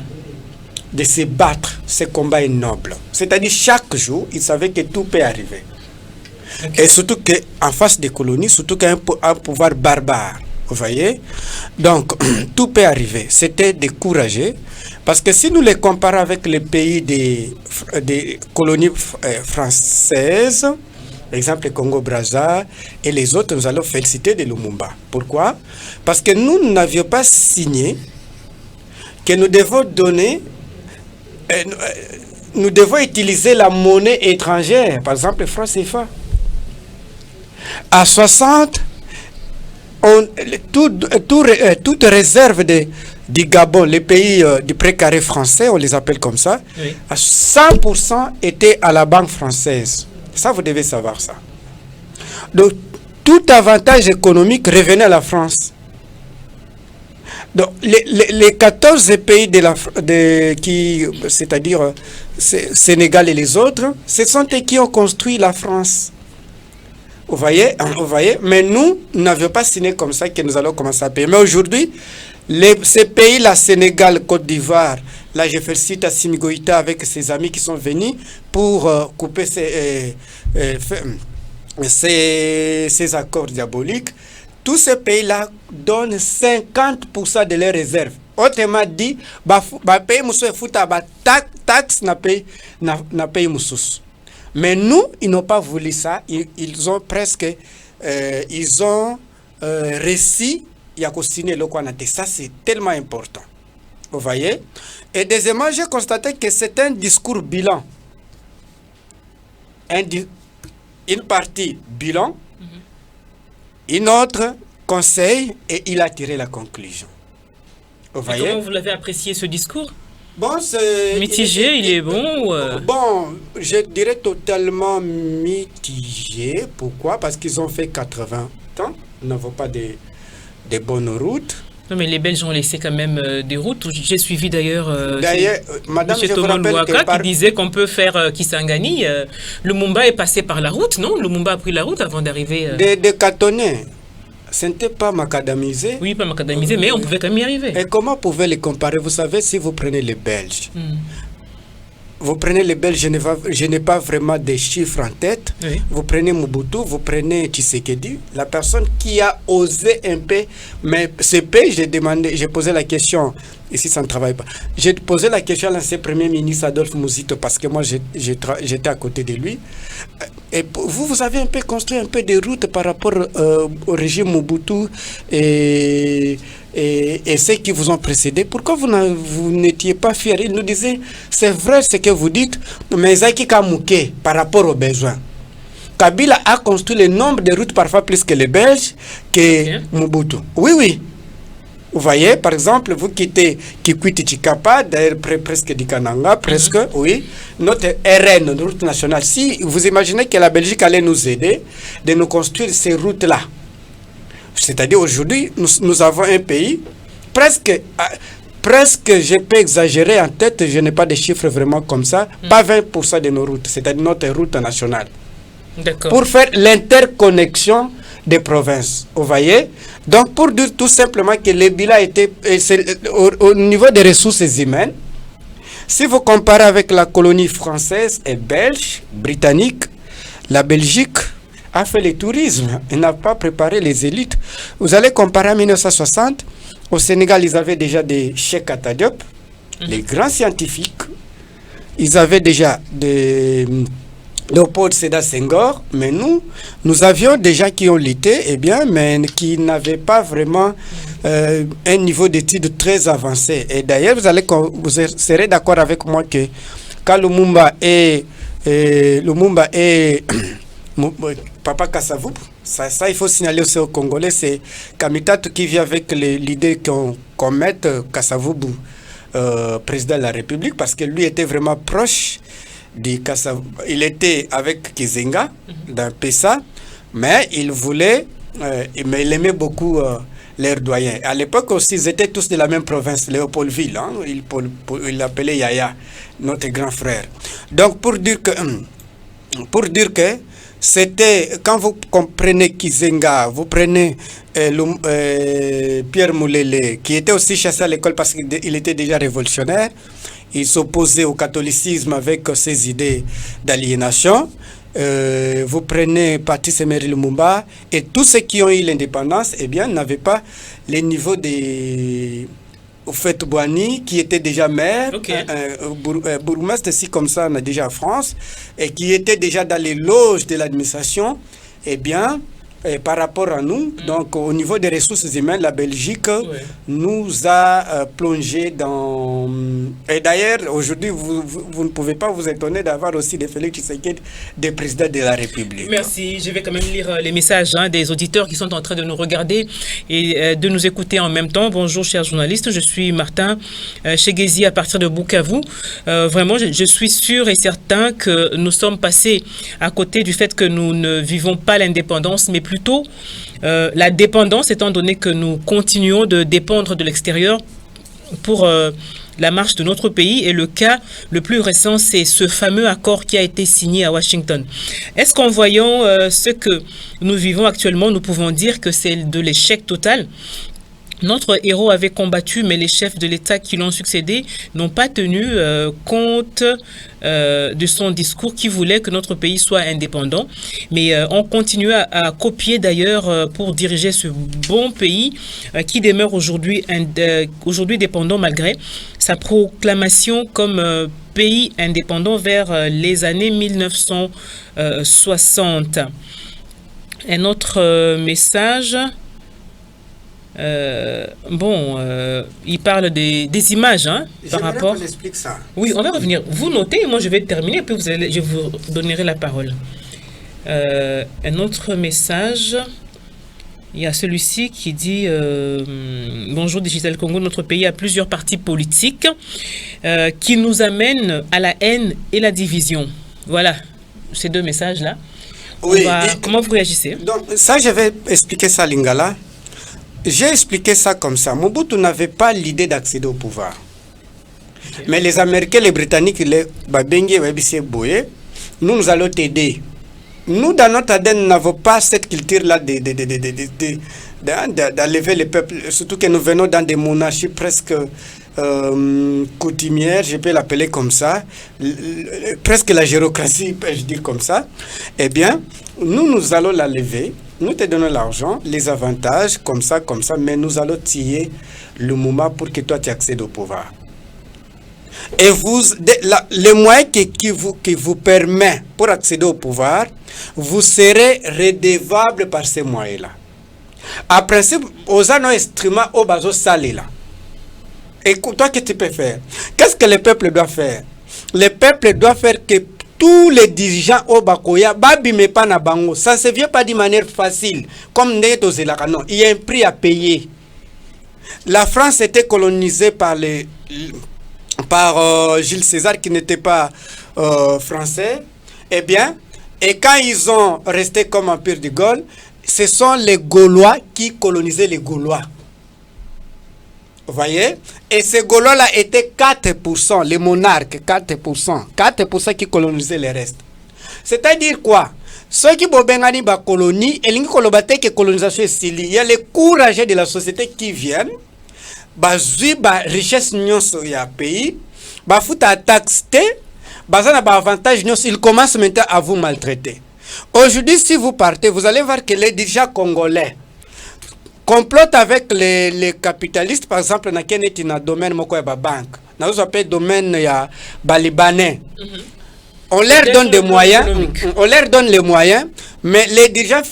de se battre. Ce combat est noble. C'est-à-dire chaque jour, ils savaient que tout peut arriver. Okay. Et surtout qu'en face des colonies, surtout qu'un pouvoir barbare. Vous voyez? Donc, tout peut arriver. C'était découragé. Parce que si nous les comparons avec les pays des colonies françaises, par exemple le Congo-Brazza et les autres, nous allons féliciter de Lumumba. Pourquoi? Parce que nous n'avions pas signé que nous devons donner, nous devons utiliser la monnaie étrangère, par exemple le franc CFA. À 60, toute réserve du Gabon, les pays du précaré français, on les appelle comme ça, oui. À 100% était à la banque française. Ça, vous devez savoir ça. Donc, tout avantage économique revenait à la France. Donc, les 14 pays c'est-à-dire Sénégal et les autres, ce sont eux qui ont construit la France. Vous voyez, mais nous n'avions pas signé comme ça que nous allons commencer à payer. Mais aujourd'hui, ces pays-là, Sénégal, Côte d'Ivoire, là je fais cite à Assimi Goïta avec ses amis qui sont venus pour couper ces accords diaboliques. Tous ces pays-là donnent 50% de leurs réserves. Autrement dit, pays moussou fouta taxe na pays moussous. Mais nous, ils n'ont pas voulu ça. Ils ont presque, réussi à signer le Kwanate. Ça, c'est tellement important. Vous voyez? Et deuxièmement, j'ai constaté que c'est un discours bilan. Une partie bilan, une autre conseil, et il a tiré la conclusion. Vous voyez? Comment vous l'avez apprécié ce discours? Bon, c'est mitigé, il est bon Bon, je dirais totalement mitigé. Pourquoi? Parce qu'ils ont fait 80 ans. Nous n'avons pas de bonnes routes. Non, mais les Belges ont laissé quand même des routes. J'ai suivi d'ailleurs Madame, M. Thomas Louaka qui disait qu'on peut faire Kisangani. Lumumba est passé par la route, non? Lumumba a pris la route avant d'arriver... Des Catonais. Ce n'était pas macadamisé. Oui, pas macadamisé, mais on pouvait quand même y arriver. Et comment pouvez les comparer? Vous savez, si vous prenez les Belges, vous prenez les Belges, je n'ai pas vraiment des chiffres en tête. Oui. Vous prenez Mobutu, vous prenez Tshisekedi, la personne qui a osé un peu, mais ce pays, j'ai posé la question, ici ça ne travaille pas, j'ai posé la question à l'ancien Premier ministre Adolphe Muzito, parce que moi j'étais à côté de lui. Et vous avez un peu construit un peu des routes par rapport au régime Mobutu et ceux qui vous ont précédé. Pourquoi vous n'étiez pas fiers? Il nous disait, c'est vrai ce que vous dites, mais Zaki Kamouké par rapport aux besoins. Kabila a construit le nombre de routes parfois plus que les Belges, que Mobutu. Oui, oui. Vous voyez, par exemple, vous quittez Kikwiti Chikapa, d'ailleurs presque du Kananga, presque, oui, notre RN, notre route nationale. Si vous imaginez que la Belgique allait nous aider de nous construire ces routes-là, c'est-à-dire aujourd'hui, nous avons un pays, presque, je peux exagérer en tête, je n'ai pas de chiffres vraiment comme ça, pas 20% de nos routes, c'est-à-dire notre route nationale. Pour faire l'interconnexion des provinces, vous voyez. Donc pour dire tout simplement que le bilan était au niveau des ressources humaines, si vous comparez avec la colonie française et belge, britannique, la Belgique a fait le tourisme, elle n'a pas préparé les élites. Vous allez comparer en 1960, au Sénégal ils avaient déjà des Cheikh Anta Diop, les grands scientifiques, ils avaient déjà des Léopold Sédar Senghor, mais nous avions des gens qui ont lutté, eh bien, mais qui n'avaient pas vraiment un niveau d'études très avancé. Et d'ailleurs, vous serez d'accord avec moi que quand Lumumba et Papa Kasavubu, ça il faut signaler aussi aux Congolais, c'est Kamitatou qui vient avec l'idée qu'on mette Kasavubu président de la République, parce que lui était vraiment proche. Il était avec Kizenga dans PESA, mais il voulait, mais il aimait beaucoup leurs doyens. À l'époque aussi, ils étaient tous de la même province, Léopoldville. Hein, il l'appelait Yaya, notre grand frère. Donc pour dire que c'était, quand vous comprenez Kizenga, vous prenez Pierre Moulele, qui était aussi chassé à l'école parce qu'il était déjà révolutionnaire. il s'opposait au catholicisme avec ses idées d'aliénation. Vous prenez Patrice Emery Lumumba et tous ceux qui ont eu l'indépendance, eh bien, n'avaient pas les niveaux des Houphouët-Boigny, qui était déjà maire, bourgmestre, si comme ça, on a déjà en France, et qui était déjà dans les loges de l'administration, eh bien, par rapport à nous, donc au niveau des ressources humaines, la Belgique nous a plongé dans... Et d'ailleurs, aujourd'hui, vous ne pouvez pas vous étonner d'avoir aussi des Félix Tshisekedi, des présidents de la République. Merci. Je vais quand même lire les messages des auditeurs qui sont en train de nous regarder et de nous écouter en même temps. Bonjour, chers journalistes. Je suis Martin Chegezi à partir de Bukavu. Vraiment, je suis sûr et certain que nous sommes passés à côté du fait que nous ne vivons pas l'indépendance, mais plutôt la dépendance, étant donné que nous continuons de dépendre de l'extérieur pour la marche de notre pays. Et le cas le plus récent, c'est ce fameux accord qui a été signé à Washington. Est-ce qu'en voyant ce que nous vivons actuellement, nous pouvons dire que c'est de l'échec total? Notre héros avait combattu, mais les chefs de l'État qui l'ont succédé n'ont pas tenu compte de son discours qui voulait que notre pays soit indépendant. Mais on continue à copier d'ailleurs pour diriger ce bon pays qui demeure aujourd'hui dépendant malgré sa proclamation comme pays indépendant vers les années 1960. Un autre message... il parle des images par rapport... qu'on explique ça. Oui, on va revenir. Vous notez, moi je vais terminer, puis je vous donnerai la parole. Un autre message, il y a celui-ci qui dit bonjour Digital Congo, notre pays a plusieurs partis politiques qui nous amènent à la haine et la division. Voilà, ces deux messages-là. Oui, comment vous réagissez? Donc, ça, je vais expliquer ça, Lingala. J'ai expliqué ça comme ça. Mobutu n'avait pas l'idée d'accéder au pouvoir. Mais les Américains, les Britanniques, les Babengi, nous allons t'aider. Nous, dans notre ADN, n'avons pas cette culture-là d'enlever les peuples. Surtout que nous venons dans des monarchies presque coutumières, je peux l'appeler comme ça. Presque la gérocratie, peux-je dire comme ça. Eh bien, nous allons la lever. Nous te donnons l'argent, les avantages, comme ça, mais nous allons tirer le moment pour que toi tu accèdes au pouvoir. Et le moyen qui vous permet pour accéder au pouvoir, vous serez redevable par ces moyens-là. En principe, aux anneaux instruments au bateau salé là. Et toi, qu'est-ce que tu peux faire? Qu'est-ce que le peuple doit faire? Le peuple doit faire que tous les dirigeants au Bakoya, babime pas na bango, ça ne se vient pas de manière facile, comme Neto Zelaka. Non, il y a un prix à payer. La France était colonisée par Jules César, qui n'était pas français. Eh bien, et quand ils ont resté comme empire de Gaulle, ce sont les Gaulois qui colonisaient les Gaulois. Vous voyez? Et ces Gaulois-là étaient 4%, les monarques, 4% qui colonisaient les restes. C'est-à-dire quoi? Ceux qui bobengani ba colonie, et l'ingi que colonisation est stylée. Il y a les courageux de la société qui viennent, bazui ba richesse nyonso ya pays, ba futa taxe, bazana ba avantage nyonso, ils commencent maintenant à vous maltraiter. Aujourd'hui, si vous partez, vous allez voir que les dirigeants congolais complotent avec les capitalistes, par exemple, dans le domaine de la banque, dans le domaine de Libanais. On leur donne des moyens, on leur donne les moyens, mais les dirigeants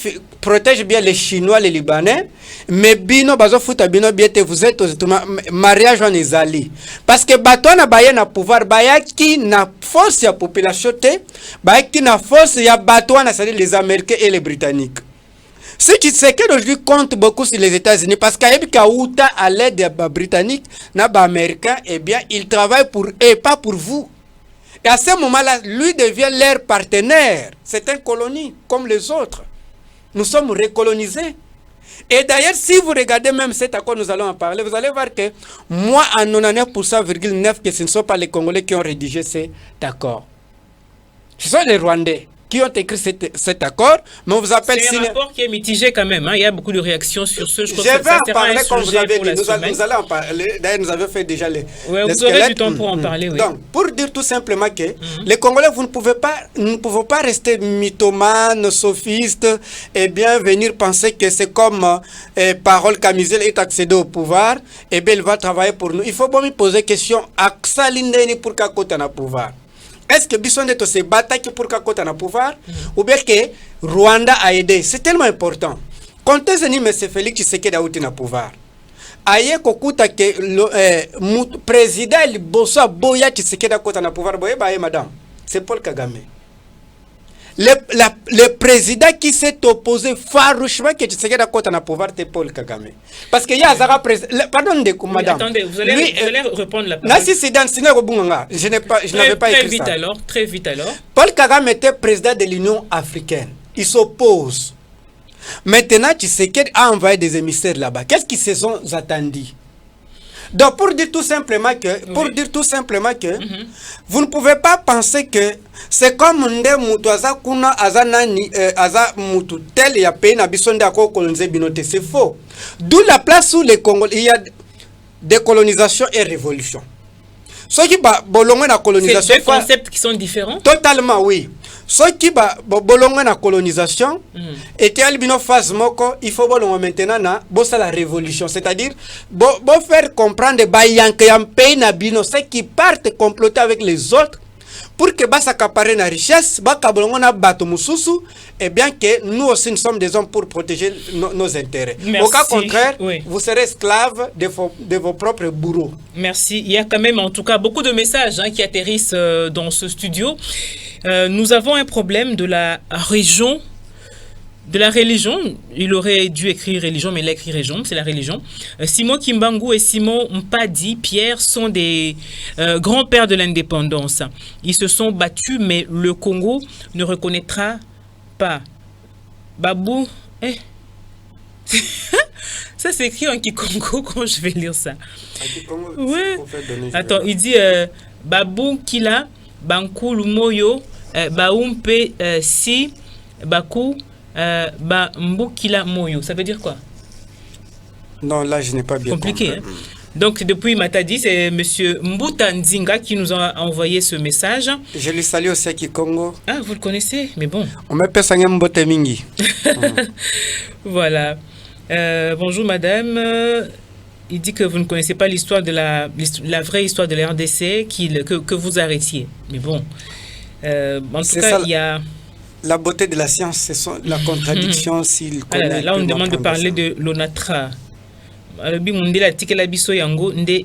protègent bien les Chinois, les Libanais, mais bino bazo futa bino biete vous êtes aux mariage en Ezali. Parce que bato na baye na pouvoir baya qui na force ya population te, baya qui na force ya bato na c'est les Américains et les Britanniques. Ce qui c'est qu'aujourd'hui compte beaucoup sur les États-Unis parce qu'à à l'aide des Britanniques, des Américains, eh bien, ils travaillent pour eux et pas pour vous. Et à ce moment-là, lui devient leur partenaire. C'est une colonie comme les autres. Nous sommes recolonisés. Et d'ailleurs, si vous regardez même cet accord, nous allons en parler, vous allez voir que moi, à 99,9%, que ce ne sont pas les Congolais qui ont rédigé cet accord. Ce sont les Rwandais. qui ont écrit cet accord, mais on vous appelle... C'est un rapport qui est mitigé quand même, hein. Il y a beaucoup de réactions sur ce. Je vais en parler comme vous avez dit, nous allons en parler, d'ailleurs nous avons fait déjà les vous aurez du temps pour en parler, oui. Donc, pour dire tout simplement que les Congolais, nous ne pouvons pas rester mythomanes, sophistes, et bien venir penser que c'est comme Parole Camisel est accédé au pouvoir, et bien il va travailler pour nous. Il faut bien me poser question, à Xalindeni pour qu'à côté na pouvoir. Est-ce que Bisson est aussi bataille pour qu'à côté na pouvoir, ou bien que Rwanda a aidé? C'est tellement important. Quand est-ce que M. Félix Tshisekedi a été na pouvoir? Aye kokuta que le président il bossa boya Tshisekedi a côté na pouvoir, boye baye madame. C'est Paul Kagame. Le président qui s'est opposé farouchement que Tshisekedi a côté na pouvoir, c'est Paul Kagame. Parce que y a Zara président. Pardon de madame. Attendez, vous allez répondre la parole. Je n'avais pas écrit ça. Très vite alors. Paul Kagame était président de l'Union africaine. Il s'oppose. Maintenant, Tshisekedi a envoyé des émissaires là-bas. Qu'est-ce qu'ils se sont attendus? Donc, pour dire tout simplement que, vous ne pouvez pas penser que c'est comme Nde Mutuaza Kuna Azanani Aza Mutu tel ya pays na bisonde ako coloniser binote. C'est faux. D'où la place où les Congolais, il y a décolonisation et révolution. Ceux qui bolongé la colonisation. C'est deux concepts qui sont différents. Totalement, oui. Ceux qui bolongé la colonisation était albino phase moko, il faut bolongé maintenant na bossa la révolution, c'est-à-dire bo faire comprendre bayanke yam pays na bino ceux qui partent comploter avec les autres pour que basa accaparer la richesse, baka bolongé na bato mususu, et bien que nous aussi nous sommes des hommes pour protéger nos intérêts. Merci. Au cas contraire, vous serez esclaves de vos propres bourreaux. Merci. Il y a quand même en tout cas beaucoup de messages qui atterrissent dans ce studio. Nous avons un problème de la région, de la religion. Il aurait dû écrire religion, mais il a écrit région, c'est la religion. Simon Kimbangu et Simon Mpadi Pierre sont des grands-pères de l'indépendance. Ils se sont battus, mais le Congo ne reconnaîtra pas. Babou, ça s'écrit en Kikongo quand je vais lire ça. Oui. Attends, il dit Babou Kila, Bankou Lumoyo, Baoumpe Si, Bakou, Mbukila Moyo. Ça veut dire quoi? Non, là je n'ai pas bien compliqué. Hein? Donc depuis Matadi, c'est M. Mbuta Nzinga qui nous a envoyé ce message. Je le salue aussi à Kikongo. Ah, vous le connaissez, mais bon. On m'appelle Sangem Mbote Mingi. Voilà. Bonjour madame. Il dit que vous ne connaissez pas l'histoire de la vraie histoire de la RDC que vous arrêtiez. Mais bon. En tout cas, il y a... La beauté de la science, c'est la contradiction s'il connaît. Là, on demande de parler de l'ONATRA. Et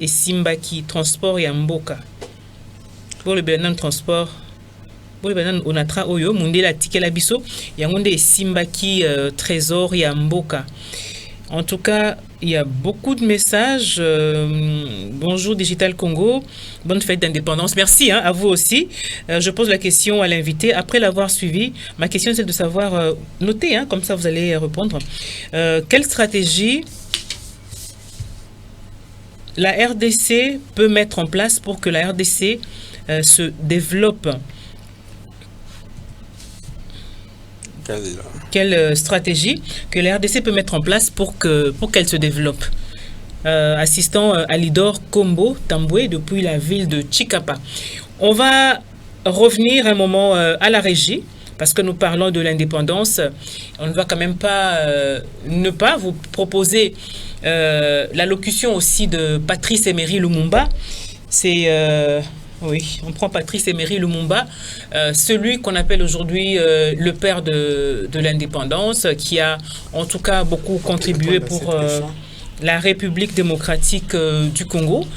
Simbaki, transport et Mboka. Pour le Bénin transport, pour le Bénin ONATRA, Oyo, Mundela Tikelabiso, Yangonde et Simbaki, trésor et Mboka. En tout cas, il y a beaucoup de messages. Bonjour Digital Congo, bonne fête d'indépendance. Merci à vous aussi. Je pose la question à l'invité. Après l'avoir suivi, ma question c'est de savoir, noter, comme ça vous allez répondre. Quelle stratégie la RDC peut mettre en place pour que la RDC se développe? Quelle stratégie que la RDC peut mettre en place pour qu'elle se développe? Assistant Alidor Kombo Tamboué depuis la ville de Chikapa. On va revenir un moment à la régie parce que nous parlons de l'indépendance. On ne va quand même pas ne pas vous proposer l'allocution aussi de Patrice Emery Lumumba. C'est... oui, on prend Patrice Emery Lumumba, celui qu'on appelle aujourd'hui le père de l'indépendance, qui a en tout cas beaucoup contribué pour la République démocratique du Congo.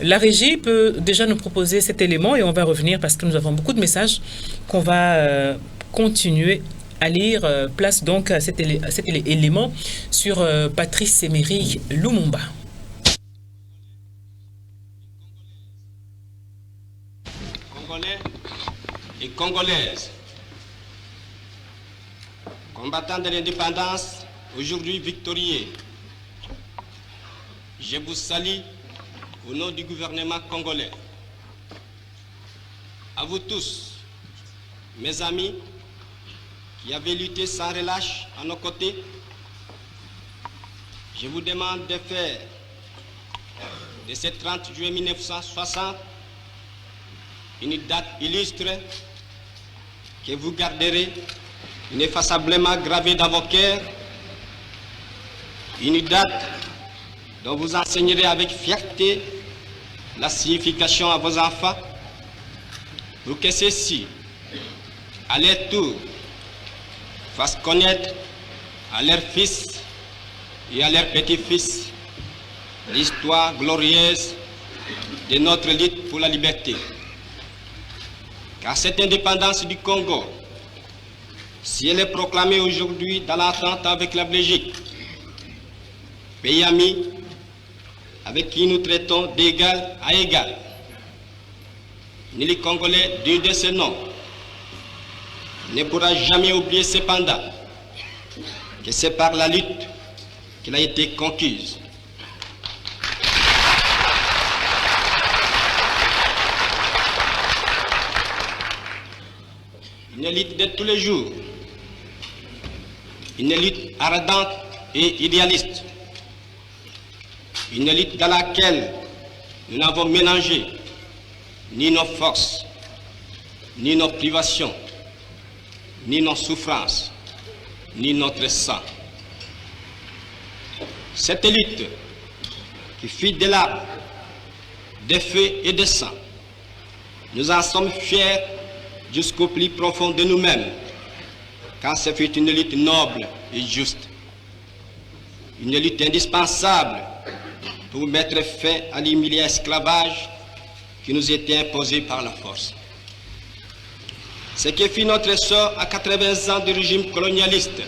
La régie peut déjà nous proposer cet élément et on va revenir parce que nous avons beaucoup de messages qu'on va continuer à lire. Place donc à cet élément sur Patrice Emery Lumumba. Et Congolaises, combattants de l'indépendance, aujourd'hui victorieux, je vous salue au nom du gouvernement congolais. À vous tous, mes amis, qui avez lutté sans relâche à nos côtés, je vous demande de faire de ce 30 juillet 1960 une date illustre que vous garderez ineffaçablement gravée dans vos cœurs, une date dont vous enseignerez avec fierté la signification à vos enfants, pour que ceux-ci, à leur tour, fassent connaître à leurs fils et à leurs petits-fils l'histoire glorieuse de notre lutte pour la liberté. Car cette indépendance du Congo, si elle est proclamée aujourd'hui dans l'entente avec la Belgique, pays ami avec qui nous traitons d'égal à égal, ni les Congolais digne de ce nom ne pourra jamais oublier cependant que c'est par la lutte qu'elle a été conquise. Une lutte de tous les jours, une lutte ardente et idéaliste, une lutte dans laquelle nous n'avons mélangé ni nos forces, ni nos privations, ni nos souffrances, ni notre sang. Cette lutte qui fit de larmes, de feu et de sang, nous en sommes fiers jusqu'au plus profond de nous-mêmes, car ce fut une lutte noble et juste, une lutte indispensable pour mettre fin à l'humiliant esclavage qui nous était imposé par la force. Ce qui fit notre sort à 80 ans du régime colonialiste,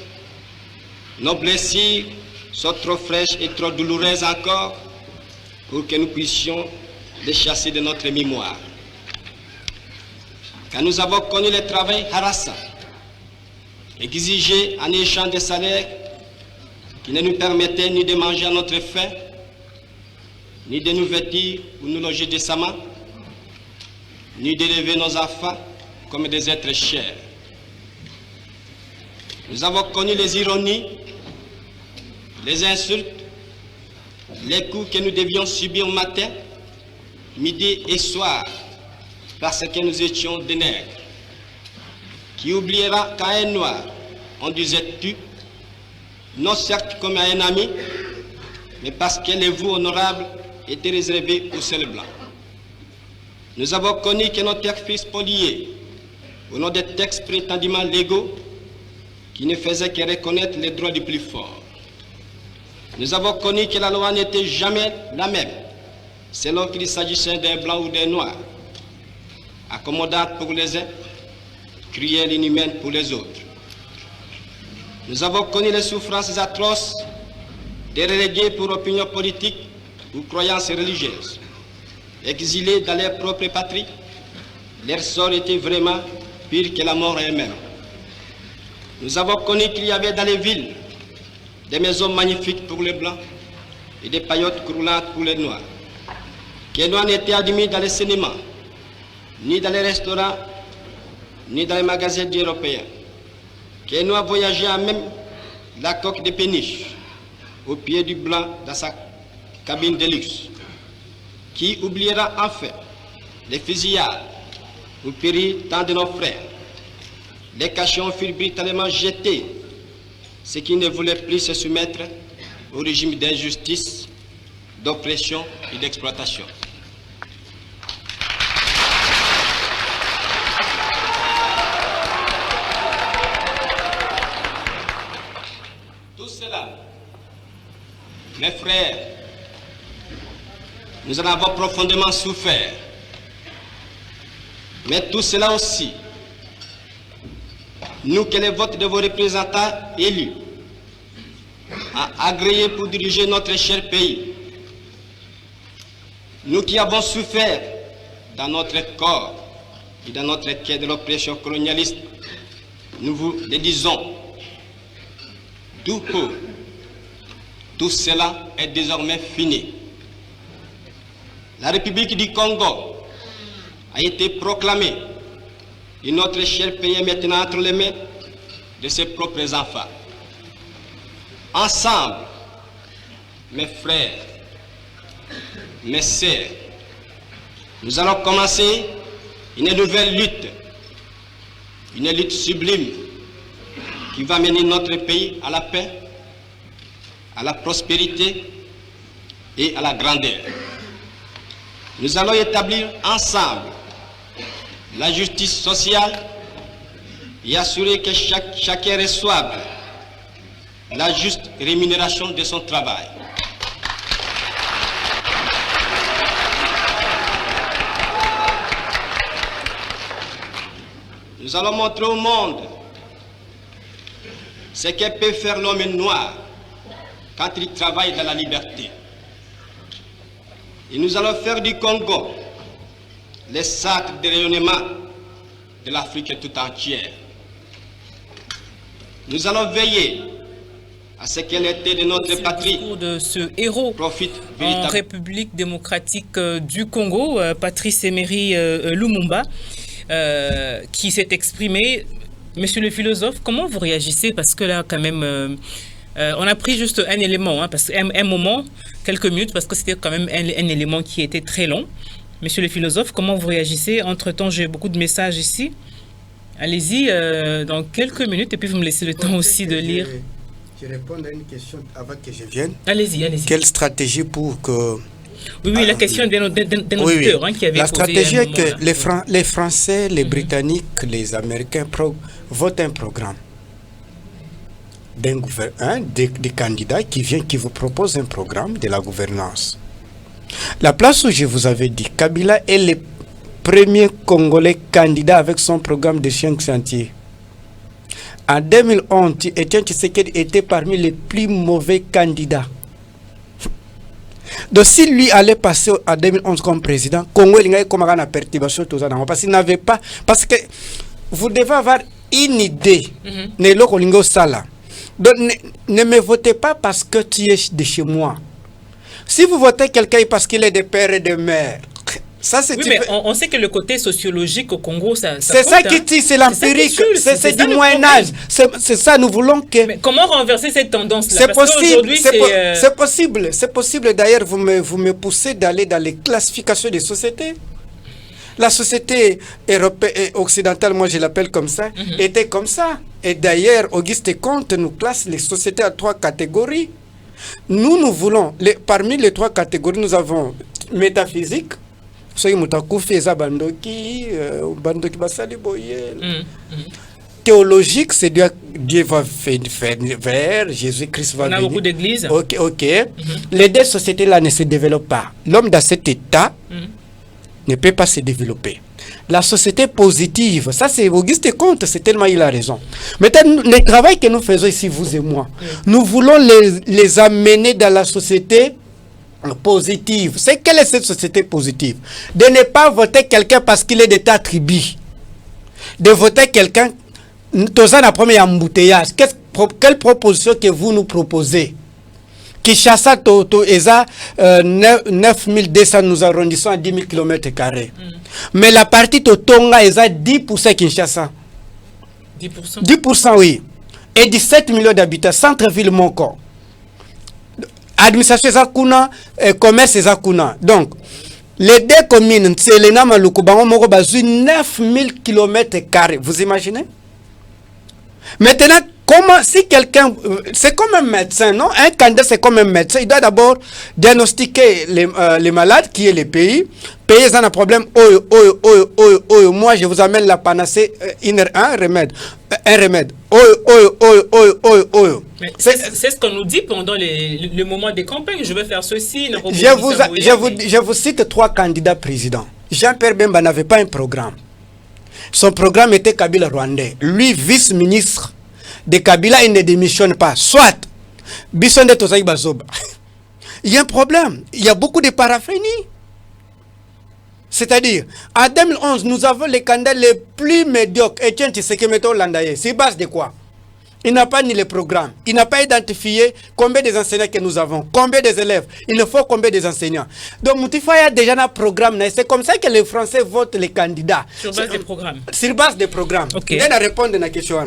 nos blessures sont trop fraîches et trop douloureuses encore pour que nous puissions les chasser de notre mémoire. Quand nous avons connu le travail harassant, exigé en échange de salaires qui ne nous permettaient ni de manger à notre faim, ni de nous vêtir ou nous loger décemment, ni d'élever nos enfants comme des êtres chers. Nous avons connu les ironies, les insultes, les coups que nous devions subir matin, midi et soir, parce que nous étions des nègres. Qui oubliera qu'à un noir, on disait tu, non certes comme à un ami, mais parce que les voix honorables étaient réservés aux seuls blancs. Nous avons connu que nos terres furent spoliées au nom des textes prétendument légaux qui ne faisaient que reconnaître les droits du plus fort. Nous avons connu que la loi n'était jamais la même, selon qu'il s'agissait d'un blanc ou d'un noir, accommodante pour les uns, cruelle et inhumaine pour les autres. Nous avons connu les souffrances atroces des relégués pour opinion politique ou croyances religieuses. Exilés dans leur propre patrie, leur sort était vraiment pire que la mort elle-même. Nous avons connu qu'il y avait dans les villes des maisons magnifiques pour les blancs et des paillotes croulantes pour les noirs. Que les noirs n'étaient admis dans les cinémas, ni dans les restaurants, ni dans les magasins européens. Que les noirs voyageaient à même la coque de péniche, au pied du blanc dans sa cabine de luxe. Qui oubliera enfin les fusillades où périrent tant de nos frères. Les cachons furent brutalement jetés, ceux qui ne voulaient plus se soumettre au régime d'injustice, d'oppression et d'exploitation. Tout cela, mes frères, nous en avons profondément souffert. Mais tout cela aussi, nous que les votes de vos représentants élus a agréé pour diriger notre cher pays, nous qui avons souffert dans notre corps et dans notre quai de l'oppression colonialiste, nous vous le disons, tout cela est désormais fini. La République du Congo a été proclamée et notre cher pays est maintenant entre les mains de ses propres enfants. Ensemble, mes frères, mes sœurs, nous allons commencer une nouvelle lutte, une lutte sublime qui va mener notre pays à la paix, à la prospérité et à la grandeur. Nous allons établir ensemble la justice sociale et assurer que chacun reçoive la juste rémunération de son travail. Nous allons montrer au monde ce que peut faire l'homme noir quand il travaille dans la liberté. Et nous allons faire du Congo le centre de rayonnement de l'Afrique tout entière. Nous allons veiller à ce que l'été de notre patrie de ce héros profite en République démocratique du Congo, Patrice Emery Lumumba, qui s'est exprimé. Monsieur le philosophe, comment vous réagissez? Parce que là, quand même, on a pris juste un élément, parce qu'un moment, quelques minutes, parce que c'était quand même un élément qui était très long. Monsieur le philosophe, comment vous réagissez? Entre-temps, j'ai beaucoup de messages ici. Allez-y, dans quelques minutes, et puis vous me laissez le temps aussi de lire. Je réponds à une question avant que je vienne. Allez-y, allez-y. Quelle stratégie pour que... Oui, la question d'un auditeur qui avait la posé stratégie est que moment, les Français, les Britanniques, les Américains votent un programme des candidats qui vous propose un programme de la gouvernance. La place où je vous avais dit, Kabila est le premier Congolais candidat avec son programme de 5 chantiers. En 2011, Etienne Tshisekedi était parmi les plus mauvais candidats. Donc si lui allait passer en 2011 comme président, Congo il y a comme une perturbation tout ça parce qu'il n'avait pas, parce que vous devez avoir une idée donc ne me votez pas parce que tu es de chez moi. Si vous votez quelqu'un parce qu'il est de père et de mère, ça c'est mais on sait que le côté sociologique au Congo, c'est ça qui dit, c'est l'empirique, c'est du Moyen-Âge. C'est ça, nous voulons que... Mais comment renverser cette tendance-là? C'est possible. D'ailleurs, vous me poussez d'aller dans les classifications des sociétés. La société européenne, occidentale, moi je l'appelle comme ça, était comme ça. Et d'ailleurs, Auguste Comte nous classe les sociétés à 3 catégories. Nous voulons, parmi les 3 catégories, nous avons métaphysique, théologique, c'est Dieu va faire, Jésus-Christ va venir. On a beaucoup d'églises. Ok. Les 2 sociétés-là ne se développent pas. L'homme dans cet état ne peut pas se développer. La société positive, ça c'est Auguste Comte, c'est tellement il a raison. Maintenant, le travail que nous faisons ici, vous et moi, nous voulons les amener dans la société positive. C'est quelle est cette société positive? De ne pas voter quelqu'un parce qu'il est de ta tribu. De voter quelqu'un, tous la première embouteillage. Quelle proposition que vous nous proposez? Kinshasa, Eza 9200, nous arrondissons à 10 000 km². Mais la partie Totonga, Eza 10% Kinshasa. 10%? 10%, oui. Et 17 millions d'habitants, centre-ville Moko. Administration Zakuna, commerce Zakuna. Donc, les 2 communes, c'est le Nama Lukubango Moko Bazu, 9000 km². Vous imaginez? Maintenant, comment, si quelqu'un, c'est comme un médecin, non? Un candidat, c'est comme un médecin. Il doit d'abord diagnostiquer les malades, qui est le pays. Payer ça un problème. Moi, je vous amène la panacée, un remède. C'est ce qu'on nous dit pendant le moment des campagnes. Je vais faire ceci. Je vous cite 3 candidats présidents. Jean-Pierre Bemba n'avait pas un programme. Son programme était Kabila rwandais. Lui, vice-ministre de Kabila, il ne démissionne pas. Soit, Bissonde Tozaï Bazoba. Il y a un problème. Il y a beaucoup de paraphénies. C'est-à-dire, en 2011, nous avons les candidats les plus médiocres. Etienne Tshisekedi Landaye. C'est base de quoi? Il n'a pas ni le programme. Il n'a pas identifié combien des enseignants que nous avons, combien des élèves. Il nous faut combien des enseignants. Donc, Moutifa a déjà un programme. C'est comme ça que les Français votent les candidats. Sur base des programmes. Sur base des programmes. Ok. Je vais répondre à la question.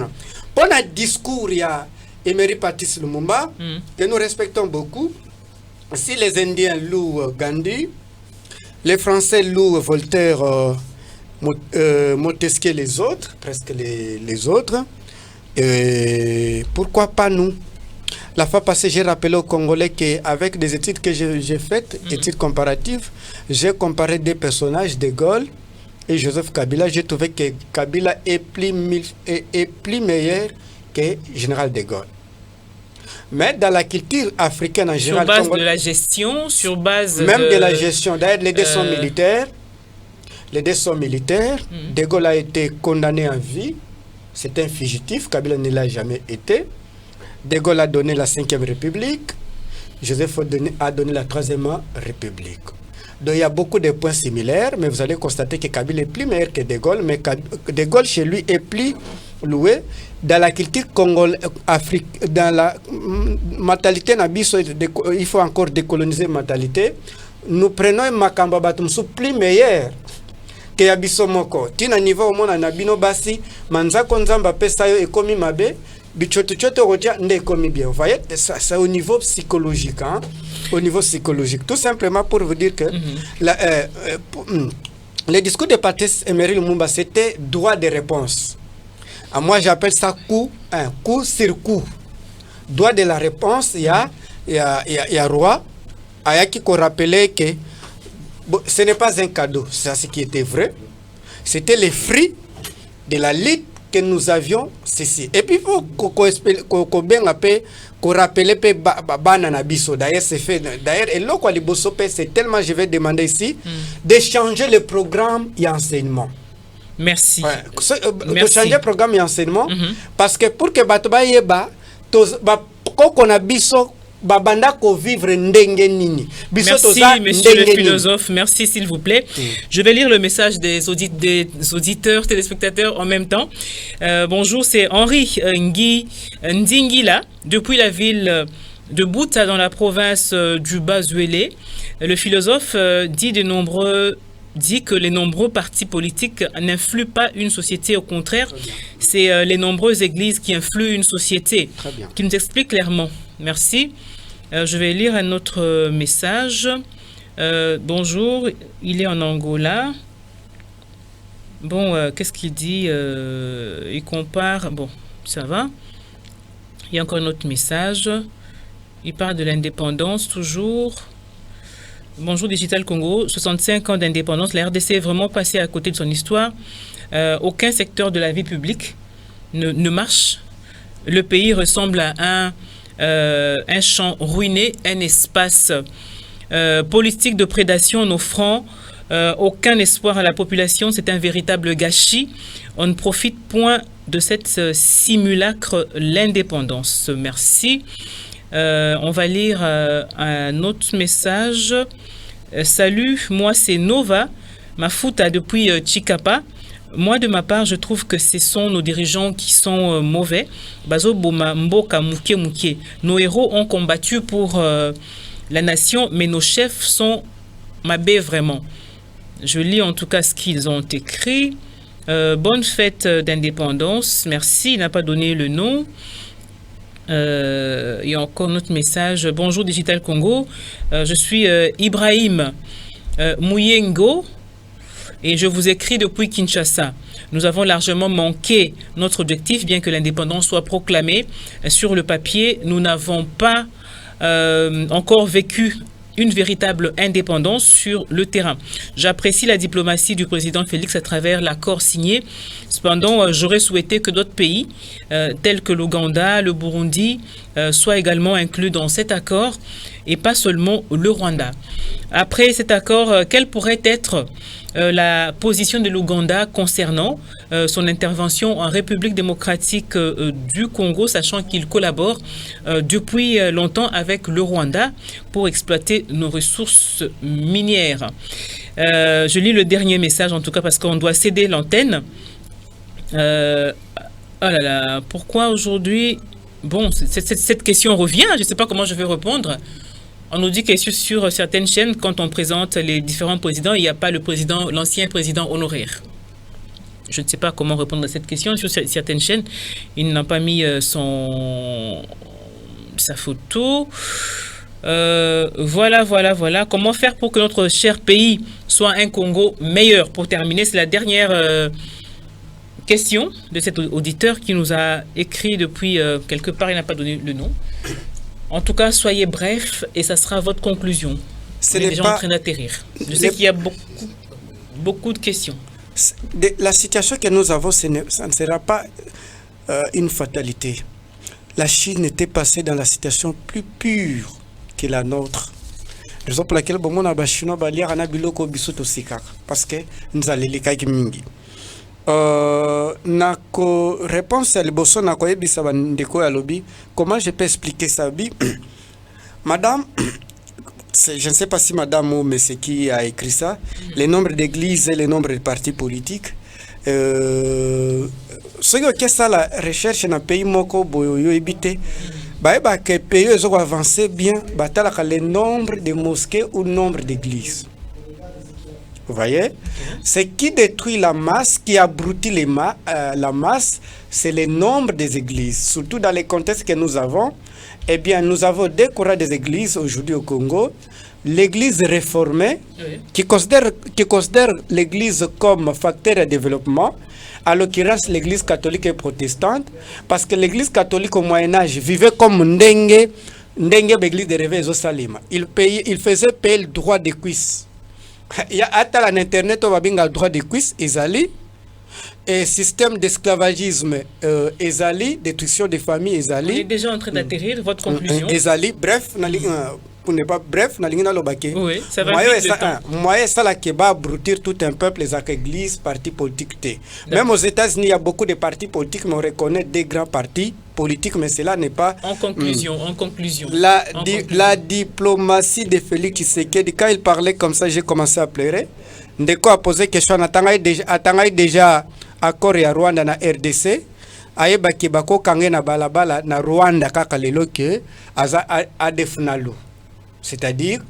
On a discours, il y a Emery Patrice Lumumba, que nous respectons beaucoup. Si les Indiens louent Gandhi, les Français louent Voltaire, Montesquieu, les autres, presque les autres, pourquoi pas nous? La fois passée, j'ai rappelé aux Congolais qu'avec des études que j'ai faites, études comparatives, j'ai comparé des personnages, De Gaulle et Joseph Kabila. J'ai trouvé que Kabila est plus meilleur que Général De Gaulle. Mais dans la culture africaine en général... Sur base de la gestion, sur base même de la gestion. D'ailleurs, les deux sont militaires. Les deux sont militaires. De Gaulle a été condamné à vie. C'est un fugitif. Kabila ne l'a jamais été. De Gaulle a donné la 5e République. Joseph a donné la 3e République. Donc il y a beaucoup de points similaires, mais vous allez constater que Kabila est plus meilleur que De Gaulle, mais De Gaulle chez lui est plus loué. Dans la culture congolaise, dans la mentalité Nabiso, il faut encore décoloniser la mentalité. Nous prenons un Makamba Batumsu plus meilleur que Yabiso Moko. Tina niveau au monde Nabino Basi, Manza Konzamba Pesayo et Komi Mabe, Bichotuchote Rotia Nde Komi bien. Vous voyez, c'est au niveau psychologique. Hein? Au niveau psychologique. Tout simplement pour vous dire que le discours de Patrice Emery Lumumba, c'était droit de réponse. Moi, j'appelle ça coup sur coup. Droit de la réponse, il y a Roi, qui rappelait que ce n'est pas un cadeau, c'est ce qui était vrai. C'était les fruits de la lutte que nous avions ceci. Et puis, il faut qu'on rappelle Banana Biso. D'ailleurs, c'est fait. D'ailleurs, et là, c'est tellement, je vais demander ici, de changer le programme et enseignement. Merci. De changer le programme et enseignement. Parce que pour que Batoba Yeba, qu'on a biso, babanda ko vivre ndenge nini. Merci, monsieur le philosophe. Merci, s'il vous plaît. Je vais lire le message des auditeurs, téléspectateurs en même temps. Bonjour, c'est Henri Ndingila, depuis la ville de Bouta, dans la province du Bas-Zuélé. Le philosophe dit que les nombreux partis politiques n'influent pas une société. Au contraire, c'est les nombreuses églises qui influent une société. Qui nous explique clairement. Merci. Je vais lire un autre message. Bonjour, il est en Angola. Bon, qu'est-ce qu'il dit? Il compare... Bon, ça va. Il y a encore un autre message. Il parle de l'indépendance, toujours. Bonjour Digital Congo, 65 ans d'indépendance, la RDC est vraiment passée à côté de son histoire. Aucun secteur de la vie publique ne marche. Le pays ressemble à un champ ruiné, un espace politique de prédation n'offrant aucun espoir à la population. C'est un véritable gâchis. On ne profite point de cette simulacre, l'indépendance. Merci. On va lire un autre message. Salut, moi c'est Nova Mafuta depuis Chikapa. Moi de ma part, je trouve que ce sont nos dirigeants qui sont mauvais. Bazo Boma Mboka Muke Muke. Nos héros ont combattu pour la nation, mais nos chefs sont mabés vraiment. Je lis en tout cas ce qu'ils ont écrit. Bonne fête d'indépendance. Merci, il n'a pas donné le nom. Il y a encore notre message. Bonjour Digital Congo, je suis Ibrahim Mouyengo et je vous écris depuis Kinshasa. Nous avons largement manqué notre objectif, bien que l'indépendance soit proclamée sur le papier. Nous n'avons pas encore vécu une véritable indépendance sur le terrain. J'apprécie la diplomatie du président Félix à travers l'accord signé. Cependant, j'aurais souhaité que d'autres pays, tels que l'Ouganda, le Burundi, soient également inclus dans cet accord et pas seulement le Rwanda. Après cet accord, quelle pourrait être la position de l'Ouganda concernant son intervention en République démocratique du Congo, sachant qu'il collabore depuis longtemps avec le Rwanda pour exploiter nos ressources minières. Je lis le dernier message en tout cas parce qu'on doit céder l'antenne. Oh là là, pourquoi aujourd'hui... Bon, cette question revient, je ne sais pas comment je vais répondre. On nous dit que sur certaines chaînes, quand on présente les différents présidents, il n'y a pas le président, l'ancien président honoraire. Je ne sais pas comment répondre à cette question. Sur certaines chaînes, il n'a pas mis sa photo. Voilà. Comment faire pour que notre cher pays soit un Congo meilleur? Pour terminer, c'est la dernière question de cet auditeur qui nous a écrit depuis quelque part, il n'a pas donné le nom. En tout cas, soyez bref et ça sera votre conclusion. On est déjà en train d'atterrir. Je sais qu'il y a beaucoup de questions. La situation que nous avons, ça ne sera pas une fatalité. La Chine était passée dans la situation plus pure que la nôtre. Raison pour laquelle bon mon abachino balia ana biloko bisuto sikaka parce que nous allons les kaki mingi. Nako réponse à l'ebosso nako ebisa bandeko ya lobby. Comment je peux expliquer ça bi? Madame, je ne sais pas si madame ou monsieur qui a écrit ça, le nombre d'églises et le nombre de partis politiques. Ce que ça la recherche dans le pays moko boyo ebité. Bah que pays ont avancé bien, le nombre de mosquées ou le nombre d'églises. Vous voyez? Ce qui détruit la masse, qui abrutit la masse, c'est le nombre des églises. Surtout dans les contextes que nous avons, eh bien, nous avons des courants des églises aujourd'hui au Congo. L'église réformée, qui considère l'église comme facteur de développement, à l'occurrence l'église catholique et protestante, parce que l'église catholique au Moyen-Âge vivait comme Ndenge l'église de Réveil Salima. Il faisait payer le droit de cuisse. Il y a à l'internet, on va bien le droit de cuisse, Ezali, et système d'esclavagisme, Ezali, destruction des familles, Ezali. On est déjà en train d'atterrir, votre conclusion. Ezali, bref, pour ne pas bref, oui, ça va moi, ça là qui va abrutir tout un peuple, les églises, partis politiques. Même aux États-Unis, il y a beaucoup de partis politiques, mais on reconnaît des grands partis politiques, mais cela n'est pas. En conclusion. La diplomatie de Félix Tshisekedi, quand il parlait comme ça, j'ai commencé à pleurer. Ndeko a posé question, attendait déjà accord à Rwanda na RDC. Ayeba kibako kange na balabala na Rwanda kaka lelo ke aza adefunalu. C'est-à-dire,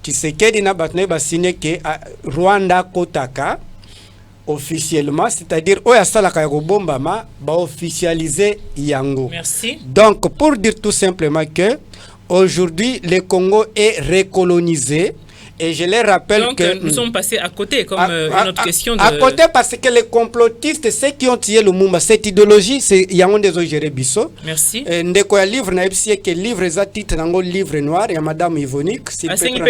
Tshisekedi n'a pas signé que Rwanda Kotaka officiellement, c'est-à-dire, va officialiser Yango. Merci. Donc, pour dire tout simplement que aujourd'hui, le Congo est recolonisé. Et je les rappelle que nous sommes passés à côté, comme une autre question. À côté, parce que les complotistes, ceux qui ont tiré le Moumba, cette idéologie, c'est Yango des Ogéré Bisso. Merci. Ndeko ya livre, na epsi que livre za titre nango livre noir, il y a Madame Yvonique.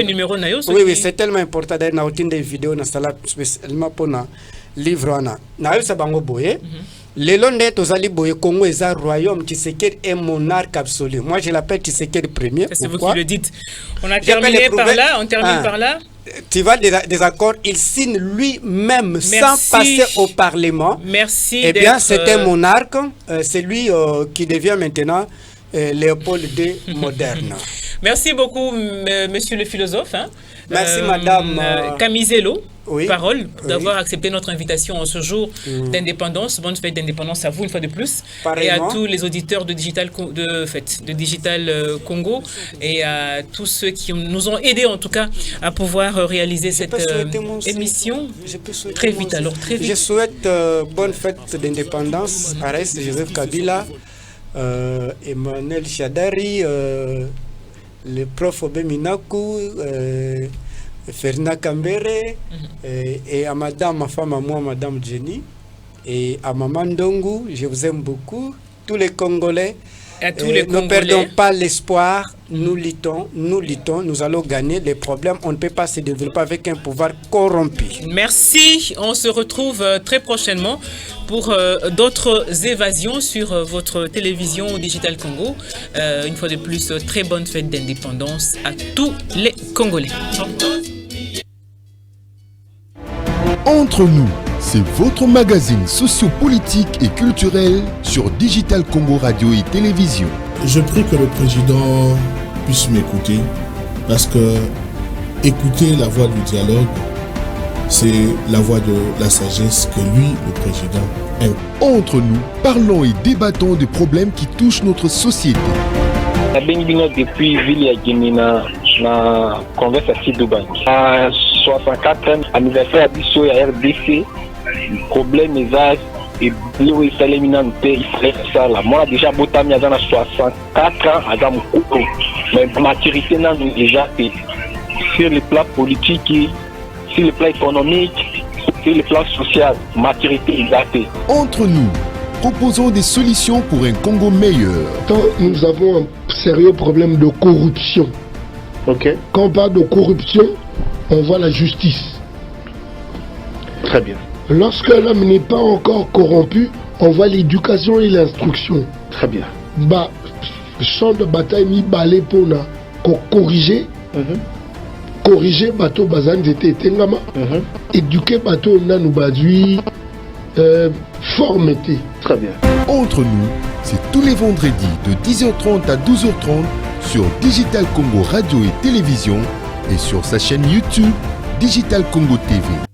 Numéro nayo. Oui, c'est tellement important d'ailleurs na autant des vidéos na sala spécialement pour na livre wana. Na yo sabango boye. Le Londres tozali boye Congo est un royaume. Tshisekedi est monarque absolu. Moi je l'appelle Tshisekedi premier. C'est vous qui le dites. On a terminé par là, on termine par là. Tu vas des accords, il signe lui-même sans passer au Parlement. Merci. Eh bien, c'est un monarque, c'est lui qui devient maintenant Léopold II moderne. Merci beaucoup, monsieur le philosophe. Merci, madame. Camisello, oui, parole, d'avoir accepté notre invitation en ce jour d'indépendance. Bonne fête d'indépendance à vous, une fois de plus. Pareillement. Et à tous les auditeurs de Digital Congo et à tous ceux qui nous ont aidés, en tout cas, à pouvoir réaliser cette émission. Très vite, alors, très vite. Je souhaite bonne fête d'indépendance à Arès Joseph Kabila, Emmanuel Chadari, le prof Obeminaku, Ferdinand Kambere, et à madame, ma femme à moi, madame Jenny, et à maman Ndongu, je vous aime beaucoup, tous les Congolais. Ne perdons pas l'espoir, nous luttons, nous allons gagner. Les problèmes, on ne peut pas se développer avec un pouvoir corrompu. Merci, on se retrouve très prochainement pour d'autres évasions sur votre télévision Digital Congo. Une fois de plus, très bonne fête d'indépendance à tous les Congolais. Entre nous, c'est votre magazine sociopolitique et culturel sur Digital Congo Radio et Télévision. Je prie que le président puisse m'écouter parce que écouter la voix du dialogue, c'est la voix de la sagesse que lui, le président, aime. Entre nous, parlons et débattons des problèmes qui touchent notre société. Depuis Ville Guinina, na converse à Dubaï. 64e anniversaire à RDC, problème eza ebele oyo esalemi nanu te ifale kosala mwana déjà botami aza na 64 ans aza mokolo mais maturité nanu déjà te sur le plan politique, sur le plan économique, sur le plan social, maturité eza te. Entre nous, proposons des solutions pour un Congo meilleur. Quand nous avons un sérieux problème de corruption. Ok. Quand on parle de corruption, on voit la justice. Très bien. Lorsque l'homme n'est pas encore corrompu, on voit l'éducation et l'instruction. Très bien. Bah, champ de bataille mi balé pour corriger. Corriger bateau bazan était tengama. Éduquer bateau nanu badui. Formeté. Très bien. Entre nous, c'est tous les vendredis de 10h30 à 12h30 sur Digital Congo Radio et Télévision et sur sa chaîne YouTube Digital Congo TV.